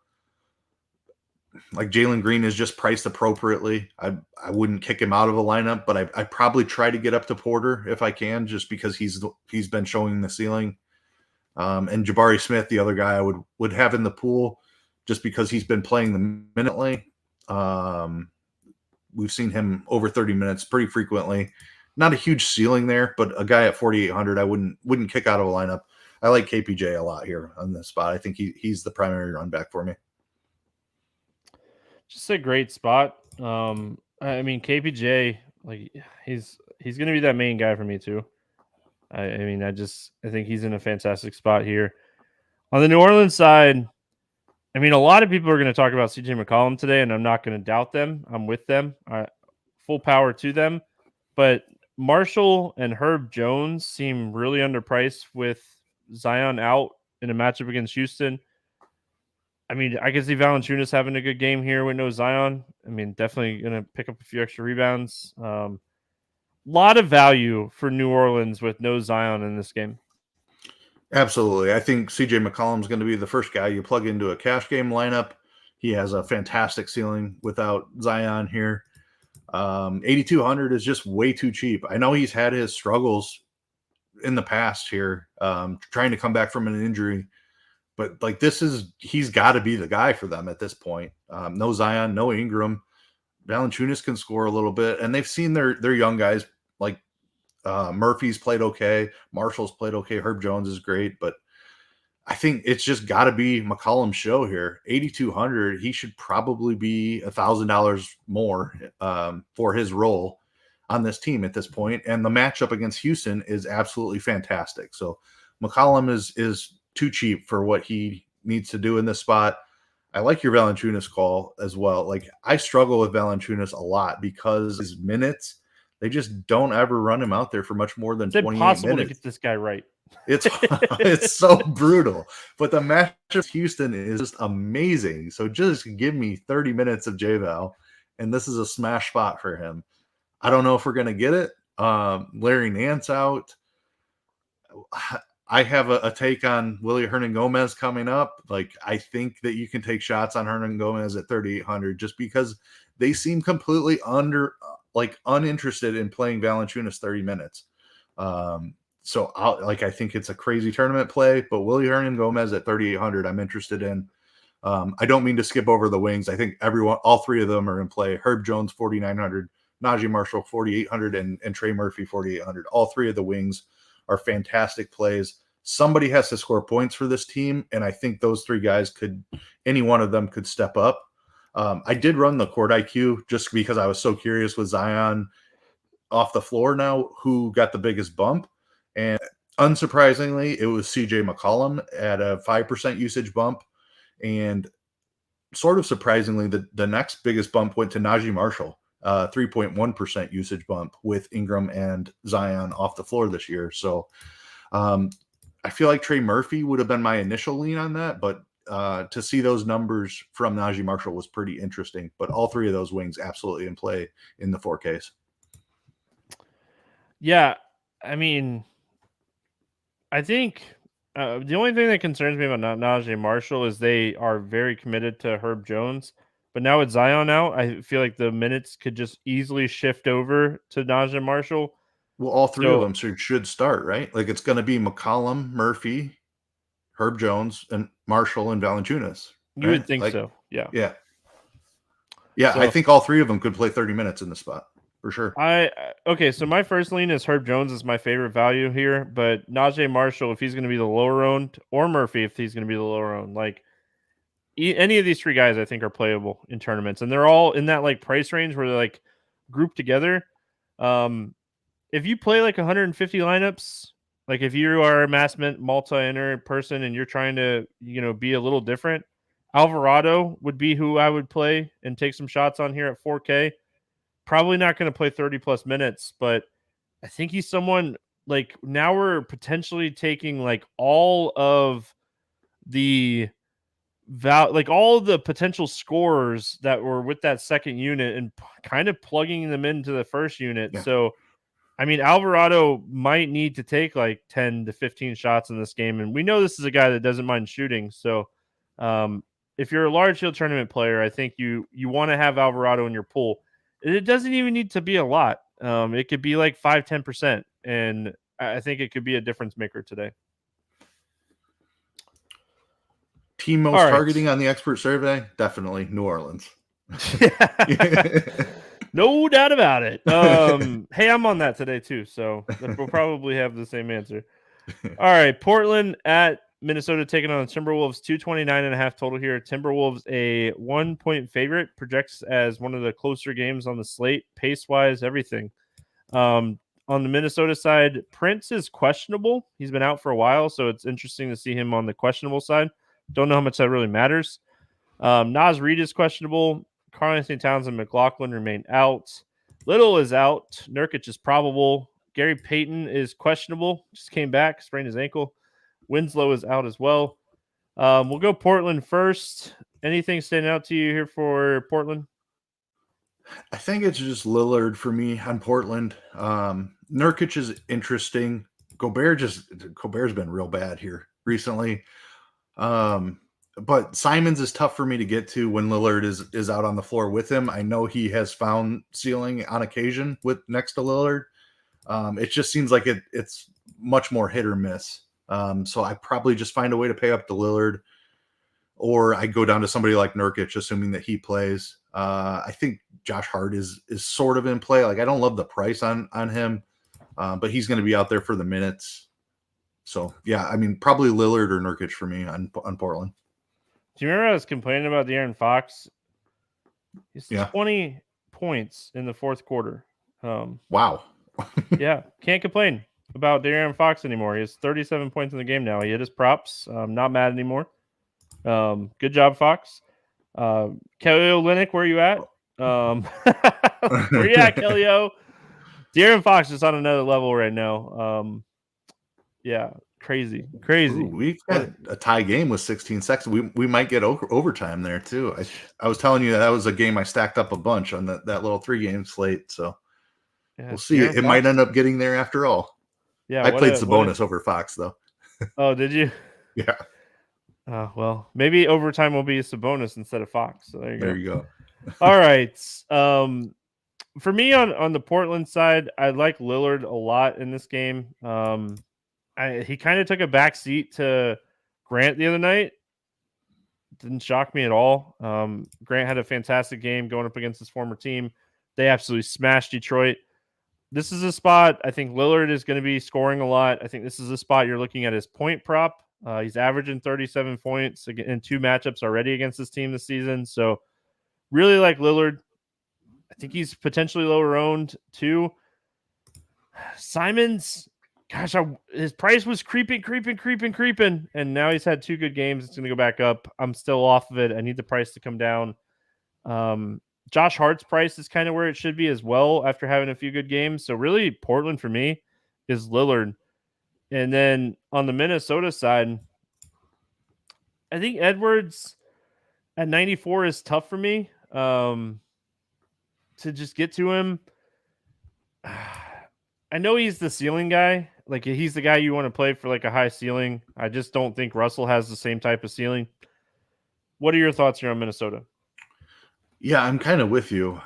Like Jalen Green is just priced appropriately. I wouldn't kick him out of a lineup, but I probably try to get up to Porter if I can, just because he's been showing the ceiling. And Jabari Smith, the other guy I would have in the pool, just because he's been playing the minutely. We've seen him over 30 minutes pretty frequently. Not a huge ceiling there, but a guy at 4,800 I wouldn't kick out of a lineup. I like KPJ a lot here on this spot. I think he's the primary run back for me. Just a great spot. I mean, KPJ, he's going to be that main guy for me too. I think he's in a fantastic spot here. On the New Orleans side, I mean, a lot of people are going to talk about CJ McCollum today, and I'm not going to doubt them. I'm with them. Full power to them. But Marshall and Herb Jones seem really underpriced with Zion out in a matchup against Houston. I mean, I can see Valanciunas having a good game here with no Zion. I mean, definitely going to pick up a few extra rebounds. Lot of value for New Orleans with no Zion in this game. Absolutely. I think CJ McCollum is going to be the first guy you plug into a cash game lineup. He has a fantastic ceiling without Zion here. 8,200 is just way too cheap. I know he's had his struggles in the past here, trying to come back from an injury, but he's got to be the guy for them at this point. No Zion, no Ingram. Valanciunas can score a little bit, and they've seen their young guys Murphy's played okay. Marshall's played okay. Herb Jones is great, but I think it's just got to be McCollum's show here. 8,200. He should probably be $1,000 more for his role on this team at this point. And the matchup against Houston is absolutely fantastic. So McCollum is too cheap for what he needs to do in this spot. I like your Valanciunas call as well. Like, I struggle with Valanciunas a lot because his minutes, they just don't ever run him out there for much more than It's 28 impossible minutes. to get this guy right. It's so brutal. But the match of Houston is just amazing. So just give me 30 minutes of J-Val, and this is a smash spot for him. I don't know if we're going to get it. Larry Nance out. I have a take on Willie Hernan-Gomez coming up. Like, I think that you can take shots on Hernan-Gomez at 3,800 just because they seem completely uninterested in playing Valanciunas 30 minutes. So I think it's a crazy tournament play, but Willie Hernan-Gomez at 3,800, I'm interested in. I don't mean to skip over the wings. I think all three of them are in play. Herb Jones, 4,900, Najee Marshall, 4,800, and Trey Murphy, 4,800. All three of the wings are fantastic plays. Somebody has to score points for this team, and I think those three guys any one of them could step up. I did run the court IQ just because I was so curious with Zion off the floor now, who got the biggest bump. And unsurprisingly, it was CJ McCollum at a 5% usage bump. And sort of surprisingly, the next biggest bump went to Najee Marshall, 3.1% usage bump with Ingram and Zion off the floor this year. So I feel like Trey Murphy would have been my initial lean on that, but to see those numbers from Najee Marshall was pretty interesting. But all three of those wings absolutely in play in the 4Ks. Yeah, I mean, I think the only thing that concerns me about Najee Marshall is they are very committed to Herb Jones. But now with Zion out, I feel like the minutes could just easily shift over to Najee Marshall. Well, all three of them should start, right? Like, it's going to be McCollum, Murphy, Herb Jones, and Marshall and Valanciunas. Right? You would think so, yeah. Yeah. So, I think all three of them could play 30 minutes in the spot for sure. Okay, so my first lean is Herb Jones is my favorite value here, but Najee Marshall, if he's going to be the lower owned, or Murphy, if he's going to be the lower owned, like any of these three guys, I think are playable in tournaments, and they're all in that like price range where they're like grouped together. If you play like 150 lineups, like if you are a mass multi-enter person and you're trying to, be a little different, Alvarado would be who I would play and take some shots on here at 4K. Probably not going to play 30 plus minutes, but I think he's someone like now we're potentially taking like all of the all of the potential scorers that were with that second unit and kind of plugging them into the first unit. Yeah. So, I mean, Alvarado might need to take like 10 to 15 shots in this game. And we know this is a guy that doesn't mind shooting. So if you're a large field tournament player, I think you want to have Alvarado in your pool. It doesn't even need to be a lot. It could be like 5-10%. And I think it could be a difference maker today. Team most targeting on the expert survey? Definitely New Orleans. No doubt about it. Hey, I'm on that today too, so we'll probably have the same answer. All right, Portland at Minnesota taking on the Timberwolves, 229.5 total here. Timberwolves a 1-point favorite, projects as one of the closer games on the slate, pace-wise, everything. On the Minnesota side, Prince is questionable. He's been out for a while, so it's interesting to see him on the questionable side. Don't know how much that really matters. Naz Reid is questionable. Karl-Anthony Towns and McLaughlin remain out. Little is out. Nurkic is probable. Gary Payton is questionable. Just came back, sprained his ankle. Winslow is out as well. We'll go Portland first. Anything standing out to you here for Portland? I think it's just Lillard for me on Portland. Nurkic is interesting. Gobert's been real bad here recently. But Simons is tough for me to get to when Lillard is out on the floor with him. I know he has found ceiling on occasion with next to Lillard. It just seems like it's much more hit or miss. So I probably just find a way to pay up to Lillard, or I go down to somebody like Nurkic, assuming that he plays. I think Josh Hart is sort of in play. Like, I don't love the price on him. but he's going to be out there for the minutes. So, yeah, I mean, probably Lillard or Nurkic for me on Portland. Do you remember I was complaining about De'Aaron Fox? He's 20 points in the fourth quarter. Wow. Yeah, can't complain about De'Aaron Fox anymore. He has 37 points in the game now. He hit his props. Not mad anymore. Good job, Fox. Kelly Olynyk, where are you at? Where you at, Kelly O? De'Aaron Fox is on another level right now. Yeah, crazy. Ooh, we've got a tie game with 16 seconds. We might get overtime there too. I was telling you that was a game I stacked up a bunch on that little 3-game slate. So we'll see. De'Aaron Fox might end up getting there after all. Yeah, I played Sabonis over Fox though. Oh, did you? Yeah. Well, maybe overtime will be a Sabonis instead of Fox. So there you go. All right. For me on the Portland side, I like Lillard a lot in this game. He kind of took a back seat to Grant the other night. Didn't shock me at all. Grant had a fantastic game going up against his former team. They absolutely smashed Detroit. This is a spot I think Lillard is going to be scoring a lot. I think this is a spot you're looking at his point prop. He's averaging 37 points in 2 matchups already against this team this season. So really like Lillard. I think he's potentially lower owned too. Simons, gosh, his price was creeping, and now he's had 2 good games. It's going to go back up. I'm still off of it. I need the price to come down. Josh Hart's price is kind of where it should be as well after having a few good games. So really, Portland for me is Lillard. And then on the Minnesota side, I think Edwards at 94 is tough for me to just get to him. I know he's the ceiling guy. Like, he's the guy you want to play for like a high ceiling. I just don't think Russell has the same type of ceiling. What are your thoughts here on Minnesota? Yeah, I'm kind of with you.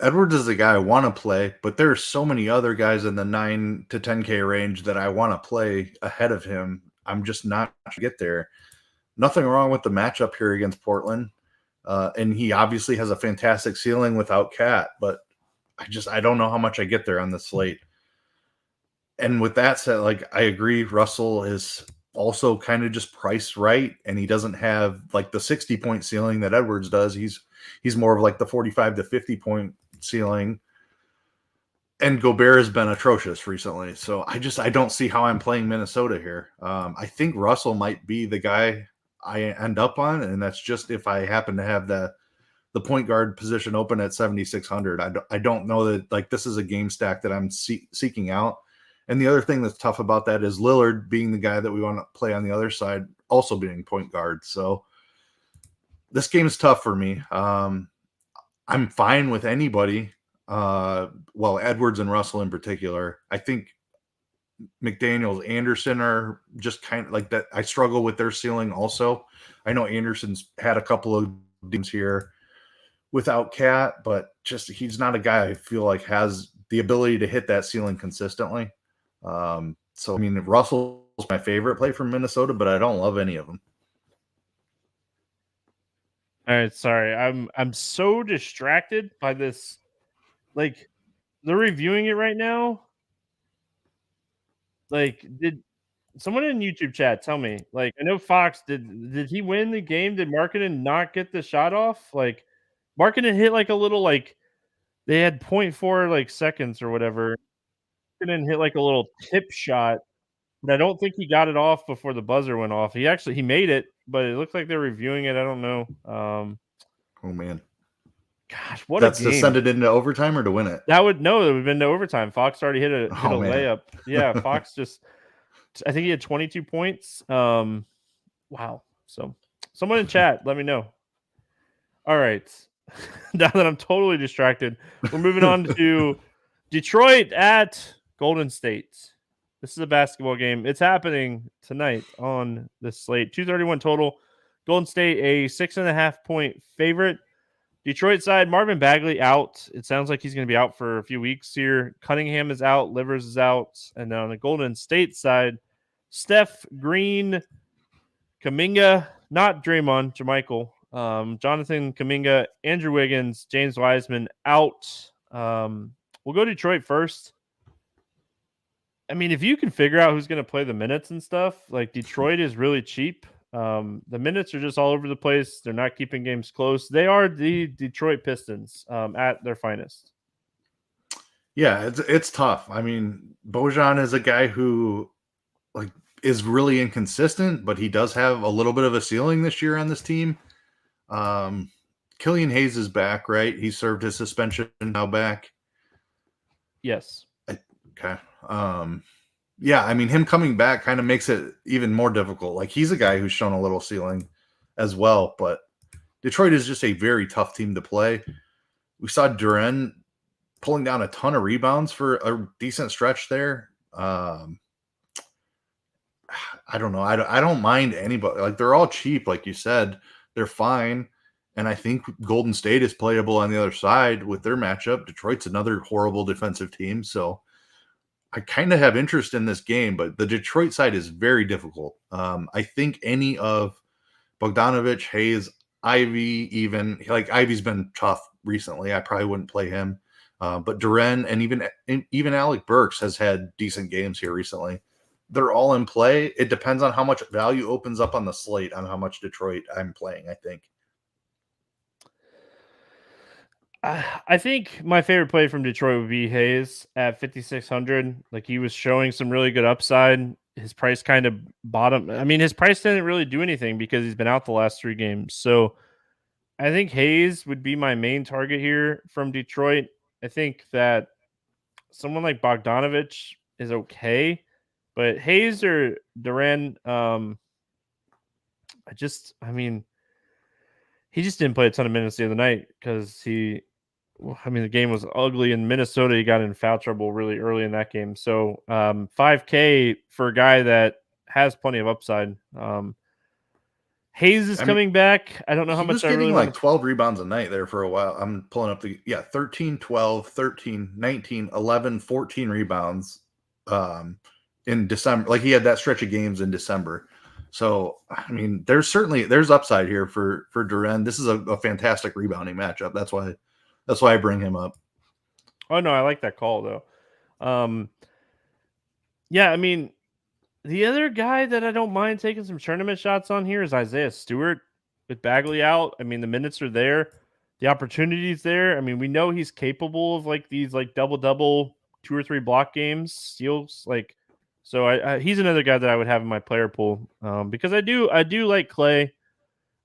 Edwards is the guy I want to play, but there are so many other guys in the 9 to 10K range that I want to play ahead of him. I'm just not to get there. Nothing wrong with the matchup here against Portland. And he obviously has a fantastic ceiling without Cat, but I don't know how much I get there on the slate. And with that said, like, I agree, Russell is also kind of just priced right, and he doesn't have like the 60-point ceiling that Edwards does. He's more of like the 45 to 50-point ceiling. And Gobert has been atrocious recently. So I don't see how I'm playing Minnesota here. I think Russell might be the guy I end up on, and that's just if I happen to have the point guard position open at 7,600. I don't know that like this is a game stack that I'm seeking out. And the other thing that's tough about that is Lillard being the guy that we want to play on the other side, also being point guard. So this game is tough for me. I'm fine with anybody. Edwards and Russell in particular. I think McDaniels, Anderson are just kind of like that. I struggle with their ceiling also. I know Anderson's had a couple of games here without Cat, but just he's not a guy I feel like has the ability to hit that ceiling consistently. So I mean, Russell's my favorite play from Minnesota, but I don't love any of them. All right, sorry. I'm so distracted by this. Like, they're reviewing it right now. Like, did someone in YouTube chat tell me? Like, I know Fox did he win the game? Did Markkanen not get the shot off? Like, Markkanen hit like a little like they had 0.4 like seconds or whatever. Markkanen hit like a little tip shot, but I don't think he got it off before the buzzer went off. He made it, but it looks like they're reviewing it. I don't know. Oh man. Gosh, what that's a game. To send it into overtime or to win it? It would have been to overtime. Fox already hit a layup. Yeah, Fox I think he had 22 points. Wow. So someone in chat, let me know. All right. Now that I'm totally distracted, we're moving on to Detroit at Golden State. This is a basketball game. It's happening tonight on the slate. 231 total. Golden State, a 6.5 point favorite. Detroit side, Marvin Bagley out. It sounds like he's going to be out for a few weeks here. Cunningham is out. Livers is out. And then on the Golden State side, Steph, Green, Kuminga, not Draymond, Jermichael, Jonathan Kuminga, Andrew Wiggins, James Wiseman out. We'll go Detroit first. I mean, if you can figure out who's going to play the minutes and stuff, like Detroit is really cheap. The minutes are just all over the place. They're not keeping games close. They are the Detroit Pistons at their finest. Yeah, it's tough. I mean, Bojan is a guy who like is really inconsistent, but he does have a little bit of a ceiling this year on this team. Killian Hayes is back, right? He served his suspension, now back. Yes. Okay. Yeah, I mean, him coming back kind of makes it even more difficult. Like, he's a guy who's shown a little ceiling as well, but Detroit is just a very tough team to play. We saw Duren pulling down a ton of rebounds for a decent stretch there. I don't know. I don't mind anybody. Like, they're all cheap, like you said. They're fine. And I think Golden State is playable on the other side with their matchup. Detroit's another horrible defensive team. So I kind of have interest in this game, but the Detroit side is very difficult. I think any of Bogdanovich, Hayes, Ivy, even like Ivy's been tough recently. I probably wouldn't play him. But Duren and even Alec Burks has had decent games here recently. They're all in play. It depends on how much value opens up on the slate on how much Detroit I'm playing, I think. I think my favorite play from Detroit would be Hayes at 5,600. Like, he was showing some really good upside. His price kind of bottom. I mean, his price didn't really do anything because he's been out the last 3 games. So I think Hayes would be my main target here from Detroit. I think that someone like Bogdanovich is okay, but Hayes or Duren, I mean, he just didn't play a ton of minutes the other night because the game was ugly in Minnesota. He got in foul trouble really early in that game. So 5K for a guy that has plenty of upside. Hayes is coming back. I don't know how much I really like 12 rebounds a night there for a while. I'm pulling up 13, 12, 13, 19, 11, 14 rebounds in December. Like, he had that stretch of games in December. So, I mean, there's upside here for Duren. This is a fantastic rebounding matchup. That's why I bring him up. Oh, no, I like that call, though. Yeah, I mean, the other guy that I don't mind taking some tournament shots on here is Isaiah Stewart with Bagley out. I mean, the minutes are there. The opportunity's there. I mean, we know he's capable of like these like double-double 2 or 3 block games, steals. Like, so he's another guy that I would have in my player pool because I do like Clay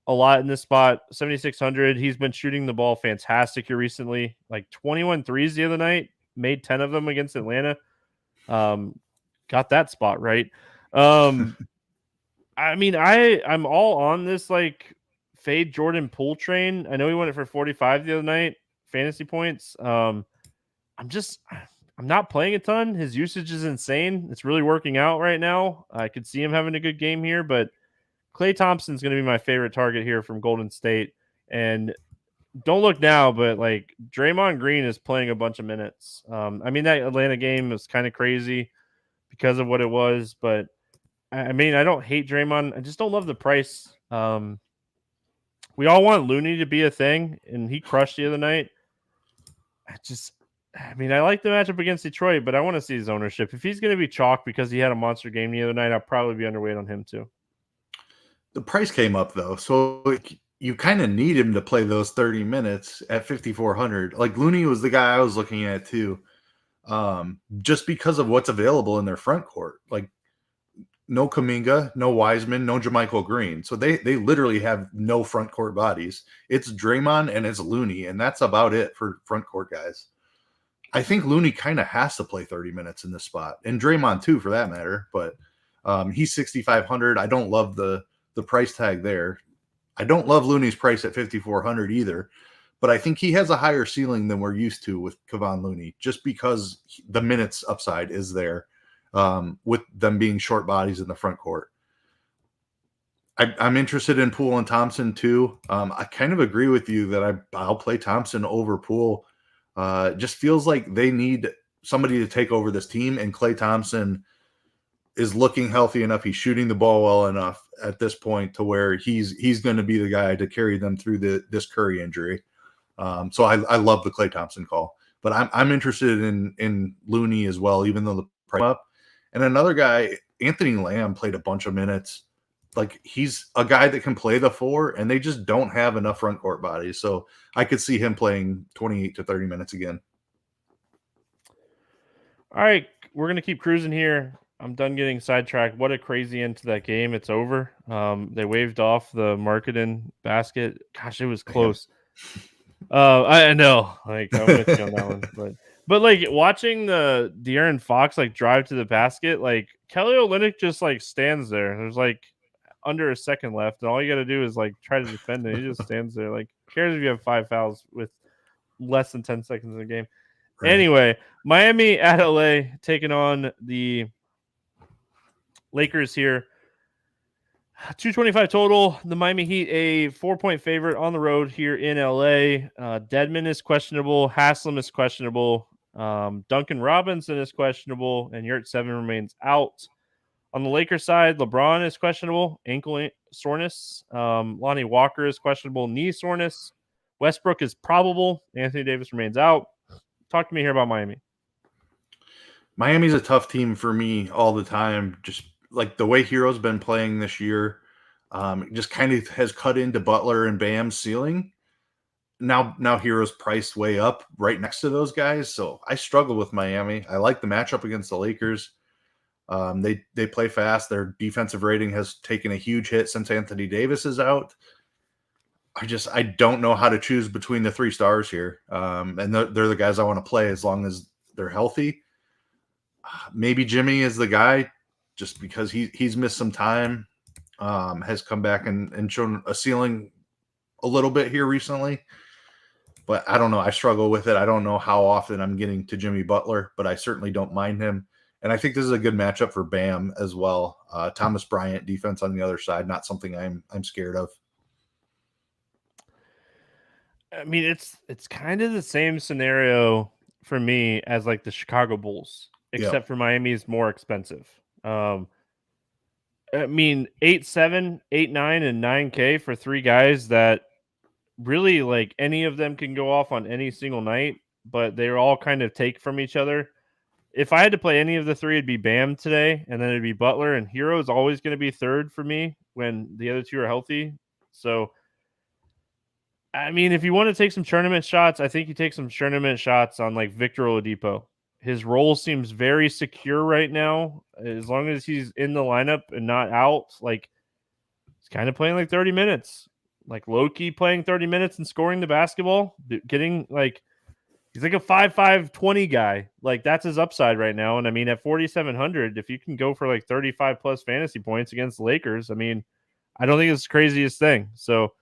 a lot in this spot. 7,600. He's been shooting the ball fantastic here recently. Like 21 threes the other night, made 10 of them against Atlanta. Got that spot right. I mean, I'm all on this like fade Jordan Poole train. I know he went it for 45 the other night, fantasy points. I'm not playing a ton. His usage is insane. It's really working out right now. I could see him having a good game here, but Klay Thompson's going to be my favorite target here from Golden State. And don't look now, but like Draymond Green is playing a bunch of minutes. I mean, that Atlanta game was kind of crazy because of what it was, but I mean, I don't hate Draymond. I just don't love the price. We all want Looney to be a thing, and he crushed the other night. I like the matchup against Detroit, but I want to see his ownership. If he's going to be chalk because he had a monster game the other night, I'll probably be underweight on him too. The price came up, though, so you kind of need him to play those 30 minutes at 5,400. Like, Looney was the guy I was looking at too, just because of what's available in their front court. Like, no Kuminga, no Wiseman, no JaMychal Green. So they literally have no front court bodies. It's Draymond and it's Looney, and that's about it for front court guys. I think Looney kind of has to play 30 minutes in this spot, and Draymond too, for that matter. But he's 6,500. I don't love the price tag there. I don't love Looney's price at 5,400 either, but I think he has a higher ceiling than we're used to with Kevon Looney, just because the minutes upside is there with them being short bodies in the front court. I'm interested in Poole and Thompson too. I kind of agree with you that I'll play Thompson over Poole. Just feels like they need somebody to take over this team, and Klay Thompson is looking healthy enough. He's shooting the ball well enough at this point to where he's going to be the guy to carry them through this Curry injury. So I love the Klay Thompson call, but I'm interested in Looney as well, even though the price up. And another guy, Anthony Lamb, played a bunch of minutes. Like, he's a guy that can play the 4, and they just don't have enough front court bodies. So I could see him playing 28 to 30 minutes again. All right, we're going to keep cruising here. I'm done getting sidetracked. What a crazy end to that game. It's over. They waved off the Marketing basket. Gosh, it was close. I know. Like, I'm with you on that one. But like, watching the De'Aaron Fox, like, drive to the basket, like, Kelly Olynyk just, like, stands there. There's, like, under a second left, and all you got to do is, like, try to defend it. He just stands there. Like, who cares if you have 5 fouls with less than 10 seconds in the game? Right. Anyway, Miami at LA taking on the Lakers here. 225 total. The Miami Heat, a 4-point favorite on the road here in LA. Dedmon is questionable. Haslam is questionable. Duncan Robinson is questionable. And Yurt-7 remains out. On the Lakers side, LeBron is questionable. Ankle soreness. Lonnie Walker is questionable. Knee soreness. Westbrook is probable. Anthony Davis remains out. Talk to me here about Miami. Miami's a tough team for me all the time. Just like the way Hero's been playing this year, just kind of has cut into Butler and Bam's ceiling. Now Hero's priced way up right next to those guys. So I struggle with Miami. I like the matchup against the Lakers. They play fast. Their defensive rating has taken a huge hit since Anthony Davis is out. I don't know how to choose between the 3 stars here. And they're the guys I want to play as long as they're healthy. Maybe Jimmy is the guy just because he's missed some time, has come back and shown a ceiling a little bit here recently. But I don't know. I struggle with it. I don't know how often I'm getting to Jimmy Butler, but I certainly don't mind him. And I think this is a good matchup for Bam as well. Thomas Bryant defense on the other side, not something I'm scared of. I mean, it's kind of the same scenario for me as like the Chicago Bulls, except for Miami is more expensive. I mean, 8-7, 8-9, and 9K for 3 guys that really, like, any of them can go off on any single night, but they're all kind of take from each other. If I had to play any of the 3, it'd be Bam today, and then it'd be Butler, and Hero is always going to be third for me when the other 2 are healthy. So, I mean, if you want to take some tournament shots, I think you take some tournament shots on, like, Victor Oladipo. His role seems very secure right now. As long as he's in the lineup and not out, like, he's kind of playing like 30 minutes. Like, low-key playing 30 minutes and scoring the basketball. Getting, like, he's like a 5'5", 20 guy. Like, that's his upside right now. And, I mean, at 4,700, if you can go for, like, 35-plus fantasy points against the Lakers, I mean, I don't think it's the craziest thing. So,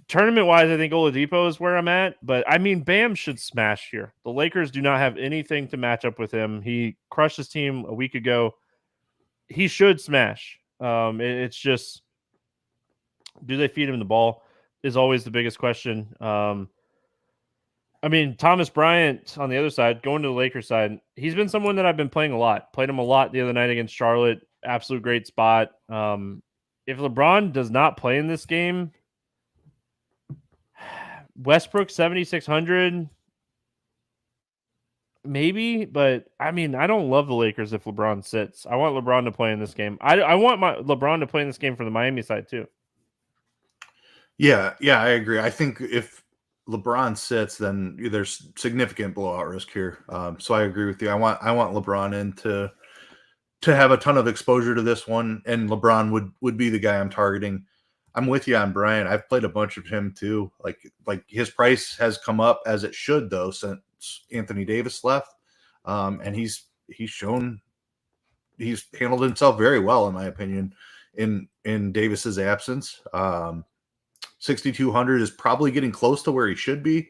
tournament-wise, I think Oladipo is where I'm at. But, I mean, Bam should smash here. The Lakers do not have anything to match up with him. He crushed his team a week ago. He should smash. It's just, do they feed him the ball is always the biggest question. I mean, Thomas Bryant on the other side, going to the Lakers side, he's been someone that I've been playing a lot. Played him a lot the other night against Charlotte. Absolute great spot. If LeBron does not play in this game, Westbrook 7,600, maybe, but I mean, I don't love the Lakers if LeBron sits. I want LeBron to play in this game. I want LeBron to play in this game for the Miami side too. Yeah, I agree. I think if LeBron sits, then there's significant blowout risk here. So I agree with you. I want LeBron in to have a ton of exposure to this one, and LeBron would be the guy I'm targeting. I'm with you on Bryant. I've played a bunch of him too. Like his price has come up as it should though since Anthony Davis left, and he's shown he's handled himself very well in my opinion in Davis's absence. 6,200 is probably getting close to where he should be,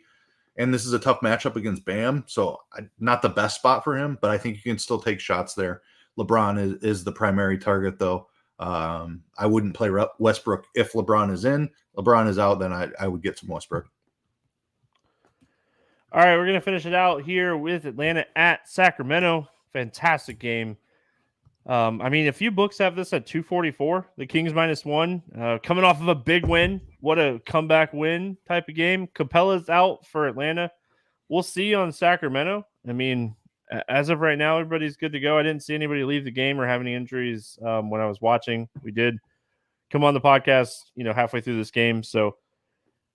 and this is a tough matchup against Bam, so not the best spot for him, but I think you can still take shots there. LeBron is the primary target though. I wouldn't play Westbrook if LeBron is in. LeBron is out, then I would get some Westbrook. All right, we're going to finish it out here with Atlanta at Sacramento. Fantastic game. I mean, a few books have this at 244. The Kings -1. Coming off of a big win. What a comeback win type of game. Capella's out for Atlanta. We'll see on Sacramento. I mean, as of right now, everybody's good to go. I didn't see anybody leave the game or have any injuries when I was watching. We did come on the podcast, halfway through this game. So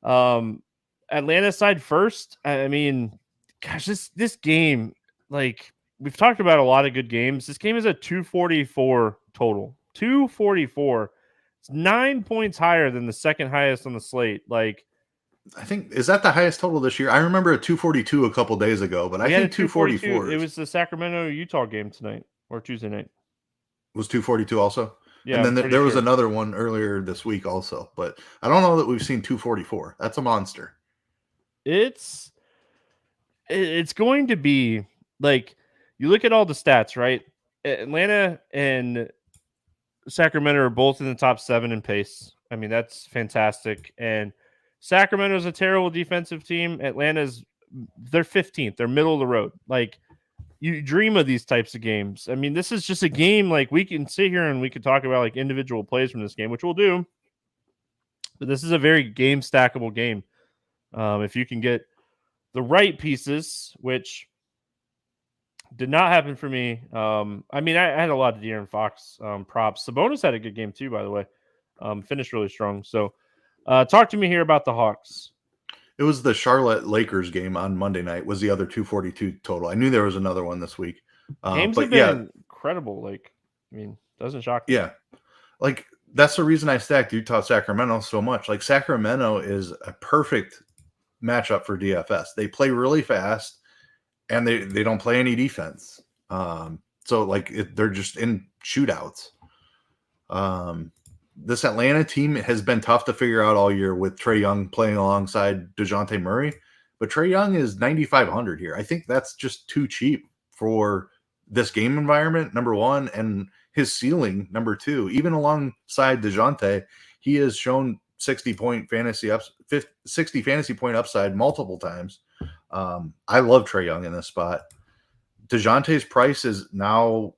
Atlanta side first. I mean, gosh, this game, like we've talked about a lot of good games. This game is a 244 total. 244. It's 9 points higher than the second highest on the slate. Like, I think, is that the highest total this year? I remember a 242 a couple days ago, but I think 244. It was the Sacramento Utah game tonight or Tuesday night. Was 242 also? Yeah, and then there was another one earlier this week also, but I don't know that we've seen 244. That's a monster. It's going to be like, you look at all the stats, right? Atlanta and Sacramento are both in the top 7 in pace. I mean, that's fantastic. And Sacramento's a terrible defensive team. They're 15th. They're middle of the road. Like, you dream of these types of games. I mean, this is just a game, like, we can sit here and we could talk about like individual plays from this game, which we'll do. But this is a very game stackable game. If you can get the right pieces, which did not happen for me. I mean, I had a lot of De'Aaron Fox props. Sabonis had a good game too, by the way. Finished really strong. So talk to me here about the Hawks. It was the Charlotte Lakers game on Monday night was the other 242 total. I knew there was another one this week. Games have been incredible. Like, I mean, doesn't shock me. Yeah. Like, that's the reason I stacked Utah Sacramento so much. Like, Sacramento is a perfect matchup for DFS. They play really fast and they don't play any defense. So like they're just in shootouts. This Atlanta team has been tough to figure out all year with Trae Young playing alongside DeJounte Murray, but Trae Young is 9,500 here. I think that's just too cheap for this game environment, number one, and his ceiling, number two. Even alongside DeJounte, he has shown 60 fantasy point upside multiple times. I love Trae Young in this spot. DeJounte's price is now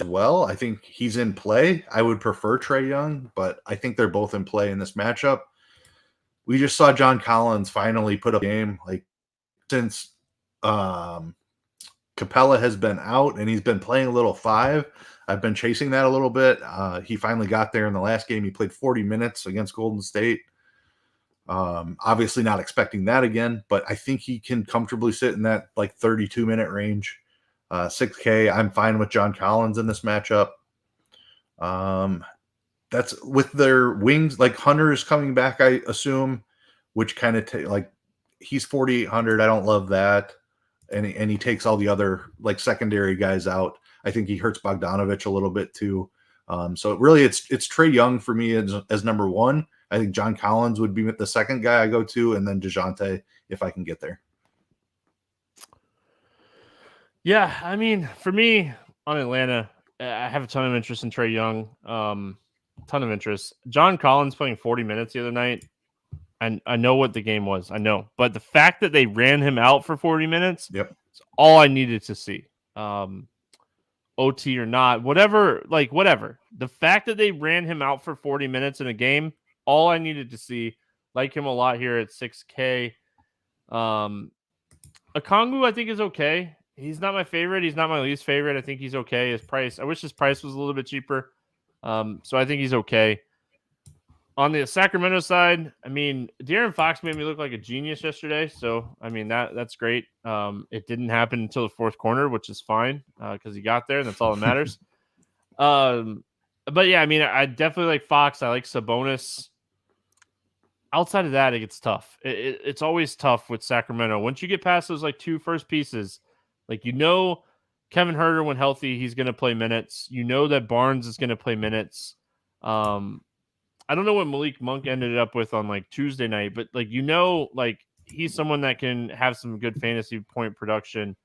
well. I think he's in play. I would prefer Trae Young, but I think they're both in play in this matchup. We just saw John Collins finally put up a game, like, since Capella has been out and he's been playing a little 5. I've been chasing that a little bit. He finally got there in the last game. He played 40 minutes against Golden State. Obviously not expecting that again, but I think he can comfortably sit in that like 32-minute range. 6K. I'm fine with John Collins in this matchup. That's with their wings, like Hunter is coming back, I assume, which kind of like he's 4,800. I don't love that. And he takes all the other like secondary guys out. I think he hurts Bogdanovich a little bit too. So really it's Trae Young for me as number one. I think John Collins would be the second guy I go to, and then DeJounte if I can get there. Yeah, I mean, for me on Atlanta, I have a ton of interest in Trae Young. Ton of interest. John Collins playing 40 minutes the other night. And I know what the game was. I know. But the fact that they ran him out for 40 minutes, yep, is all I needed to see. OT or not, whatever. The fact that they ran him out for 40 minutes in a game, all I needed to see. Like him a lot here at 6K. Okongwu, I think, is okay. He's not my favorite. He's not my least favorite. I think he's okay. His price, I wish his price was a little bit cheaper. So I think he's okay. On the Sacramento side, I mean, De'Aaron Fox made me look like a genius yesterday. So, I mean, that's great. It didn't happen until the fourth quarter, which is fine because he got there, and that's all that matters. But, yeah, I mean, I definitely like Fox. I like Sabonis. Outside of that, it gets tough. It's always tough with Sacramento. Once you get past those, like, two first pieces, like, Kevin Huerter, when healthy, he's going to play minutes. You know that Barnes is going to play minutes. I don't know what Malik Monk ended up with on like Tuesday night, but like, he's someone that can have some good fantasy point production.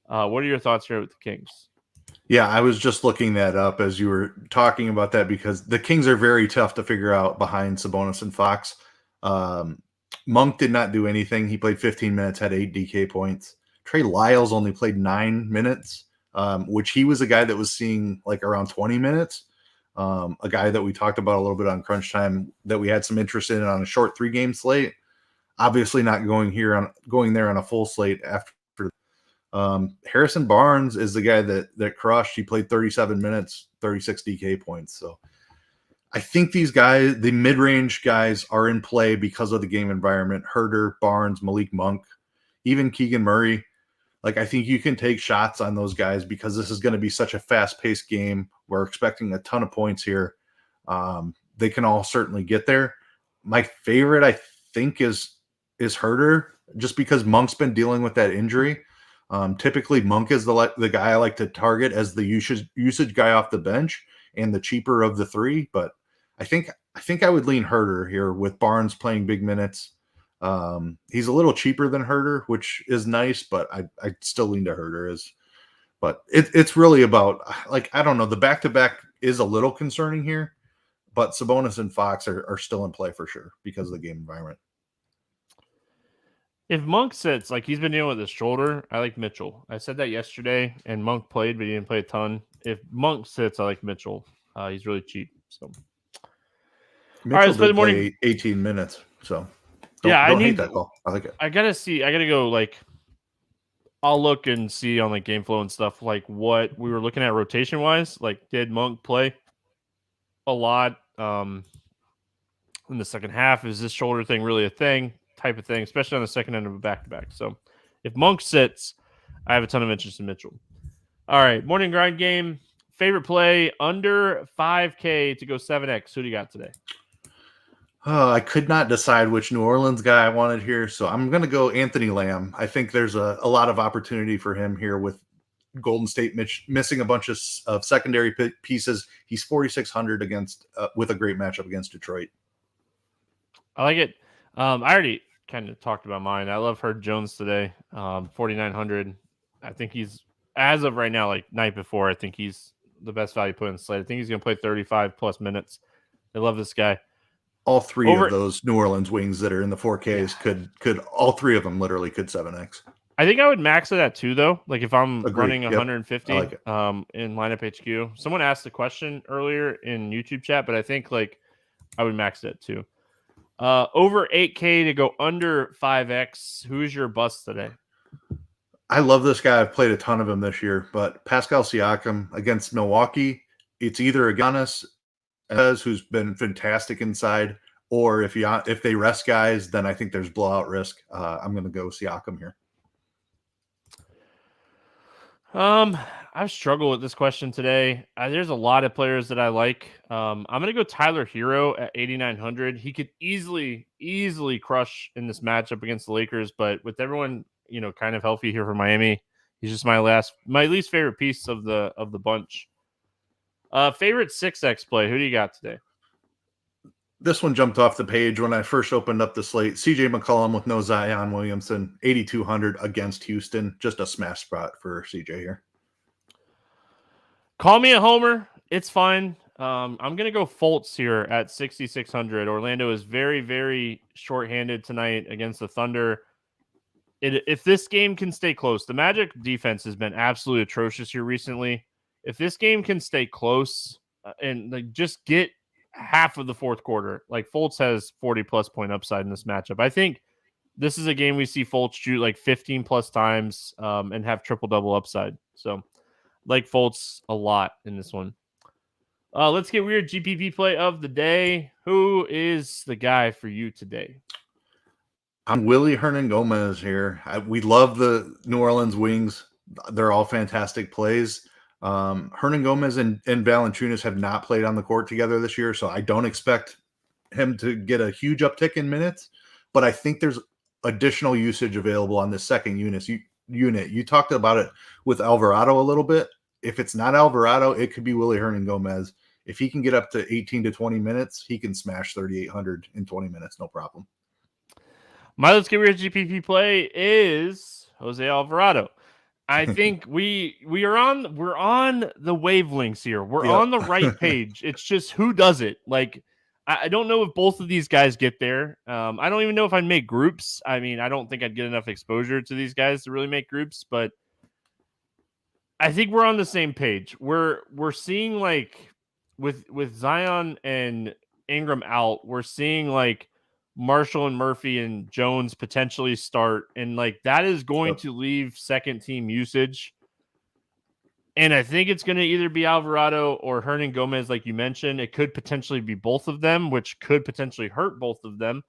What are your thoughts here with the Kings? Yeah, I was just looking that up as you were talking about that because the Kings are very tough to figure out behind Sabonis and Fox. Monk did not do anything. He played 15 minutes, had 8 DK points. Trey Lyles only played 9 minutes, which he was a guy that was seeing like around 20 minutes. A guy that we talked about a little bit on Crunch Time that we had some interest in on a short 3-game slate. Obviously not going there on a full slate after Harrison Barnes is the guy that crushed. He played 37 minutes, 36 DK points. So I think these guys, the mid-range guys, are in play because of the game environment. Herter, Barnes, Malik Monk, even Keegan Murray. Like, I think you can take shots on those guys because this is going to be such a fast-paced game. We're expecting a ton of points here. They can all certainly get there. My favorite, I think, is Herter, just because Monk's been dealing with that injury. Typically, Monk is the guy I like to target as the usage guy off the bench and the cheaper of the three. But I think I would lean Herter here with Barnes playing big minutes. He's a little cheaper than Herter, which is nice, but I still lean to Herter. But it's really about, like, I don't know. The back-to-back is a little concerning here, but Sabonis and Fox are still in play for sure because of the game environment. If Monk sits, like he's been dealing with his shoulder, I like Mitchell. I said that yesterday, and Monk played, but he didn't play a ton. If Monk sits, I like Mitchell. He's really cheap. So, Mitchell all right, did play 18 minutes, so don't hate that call. I like it. I gotta go. Like, I'll look and see on like game flow and stuff. Like what we were looking at rotation wise. Like, did Monk play a lot in the second half? Is this shoulder thing really a thing? Type of thing, especially on the second end of a back-to-back. So if Monk sits, I have a ton of interest in Mitchell. All right, morning grind game. Favorite play, under 5K to go 7X. Who do you got today? I could not decide which New Orleans guy I wanted here, so I'm going to go Anthony Lamb. I think there's a lot of opportunity for him here with Golden State missing a bunch of secondary pieces. He's 4,600 against with a great matchup against Detroit. I like it. I already kind of talked about mine. I love Herb Jones today. 4,900. I think he's, as of right now, like night before, I think he's the best value put in the slate. I think he's going to play 35 plus minutes. I love this guy. All three of those New Orleans wings that are in the 4Ks could all three of them literally could 7X. I think I would max it at 2 though. Like if I'm running Yep. 150 like in lineup HQ. Someone asked the question earlier in YouTube chat, but I think like I would max it at 2. Over 8K to go under 5X. Who's your bust today? I love this guy. I've played a ton of him this year, but Pascal Siakam against Milwaukee, it's either a Giannis who's been fantastic inside, or if they rest guys, then I think there's blowout risk. I'm going to go Siakam here. I've struggled with this question today. There's a lot of players that I like. I'm going to go Tyler Hero at 8,900. He could easily crush in this matchup against the Lakers, but with everyone, kind of healthy here for Miami, he's just my least favorite piece of the bunch. Favorite 6X play. Who do you got today? This one jumped off the page when I first opened up the slate. CJ McCollum with no Zion Williamson, 8,200 against Houston. Just a smash spot for CJ here. Call me a homer. It's fine. I'm going to go Fultz here at 6,600. Orlando is very, very shorthanded tonight against the Thunder. If this game can stay close, the Magic defense has been absolutely atrocious here recently. If this game can stay close and like just get half of the fourth quarter, like Fultz has 40+ point upside in this matchup. I think this is a game we see Fultz shoot like 15 plus times and have triple-double upside. So like Fultz a lot in this one. Let's get weird. GPP play of the day. Who is the guy for you today? I'm Willie Hernangomez here. We love the New Orleans wings. They're all fantastic plays. Hernangomez and Valanciunas have not played on the court together this year, so I don't expect him to get a huge uptick in minutes, but I think there's additional usage available on this second unit. You talked about it with Alvarado a little bit. If it's not Alvarado, it could be Willie Hernangomez. If he can get up to 18 to 20 minutes, he can smash 3,800 in 20 minutes, no problem. My Let's Get Weird GPP play is Jose Alvarado. I think we're on the wavelengths here. We're on the right page. It's just who does it. Like I don't know if both of these guys get there. I don't even know if I'd make groups. I mean, I don't think I'd get enough exposure to these guys to really make groups, but I think we're on the same page. We're seeing like with Zion and Ingram out, we're seeing like Marshall and Murphy and Jones potentially start, and like that is going to leave second team usage. And I think it's going to either be Alvarado or Hernan Gomez, like you mentioned. It could potentially be both of them, which could potentially hurt both of them.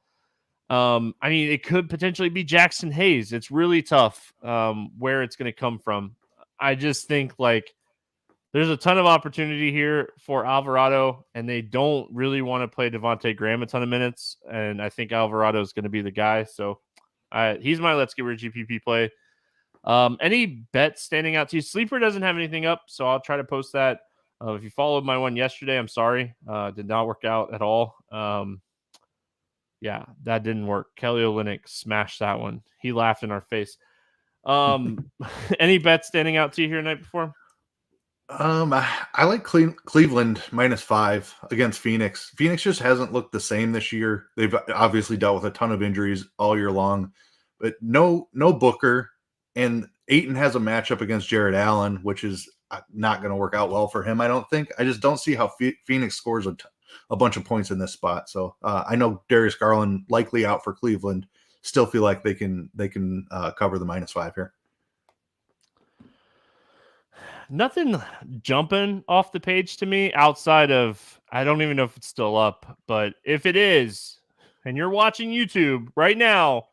I mean, it could potentially be Jackson Hayes. It's really tough where it's going to come from. I just think like there's a ton of opportunity here for Alvarado, and they don't really want to play Devontae Graham a ton of minutes. And I think Alvarado is going to be the guy. So he's my let's get rid of GPP play. Any bets standing out to you? Sleeper doesn't have anything up, so I'll try to post that. If you followed my one yesterday, I'm sorry. Did not work out at all. Yeah, that didn't work. Kelly Olynyk smashed that one. He laughed in our face. Any bets standing out to you here night before? I like Cleveland -5 against Phoenix. Phoenix just hasn't looked the same this year. They've obviously dealt with a ton of injuries all year long, but no Booker, and Ayton has a matchup against Jared Allen, which is not going to work out well for him. I don't think. I just don't see how Phoenix scores a bunch of points in this spot. So I know Darius Garland likely out for Cleveland. Still feel like they can cover the -5 here. Nothing jumping off the page to me outside of, I don't even know if it's still up, but if it is, and you're watching YouTube right now,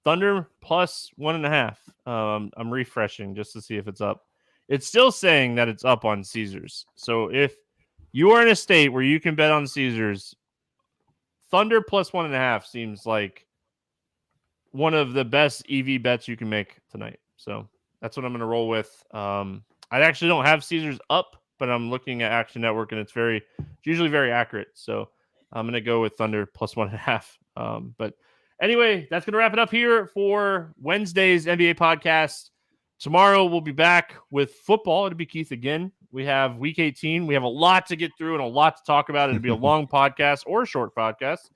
Thunder +1.5. I'm refreshing just to see if it's up. It's still saying that it's up on Caesars. So if you are in a state where you can bet on Caesars, Thunder +1.5 seems like one of the best EV bets you can make tonight. So that's what I'm going to roll with. I actually don't have Caesars up, but I'm looking at Action Network, and it's usually very accurate. So I'm going to go with Thunder +1.5. But anyway, that's going to wrap it up here for Wednesday's NBA podcast. Tomorrow we'll be back with football. It'll be Keith again. We have Week 18. We have a lot to get through and a lot to talk about. It'll be a long podcast or a short podcast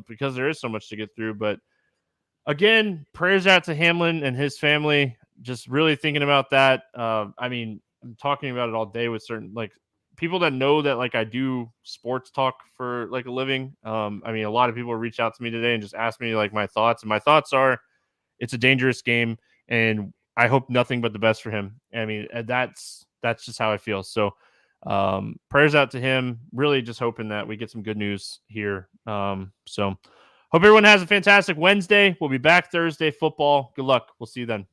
because there is so much to get through. But again, prayers out to Hamlin and his family. Just really thinking about that. I mean, I'm talking about it all day with certain like people that know that like I do sports talk for like a living. I mean, a lot of people reach out to me today and just ask me like my thoughts. And my thoughts are it's a dangerous game and I hope nothing but the best for him. I mean, that's just how I feel. So prayers out to him. Really just hoping that we get some good news here. So hope everyone has a fantastic Wednesday. We'll be back Thursday football. Good luck. We'll see you then.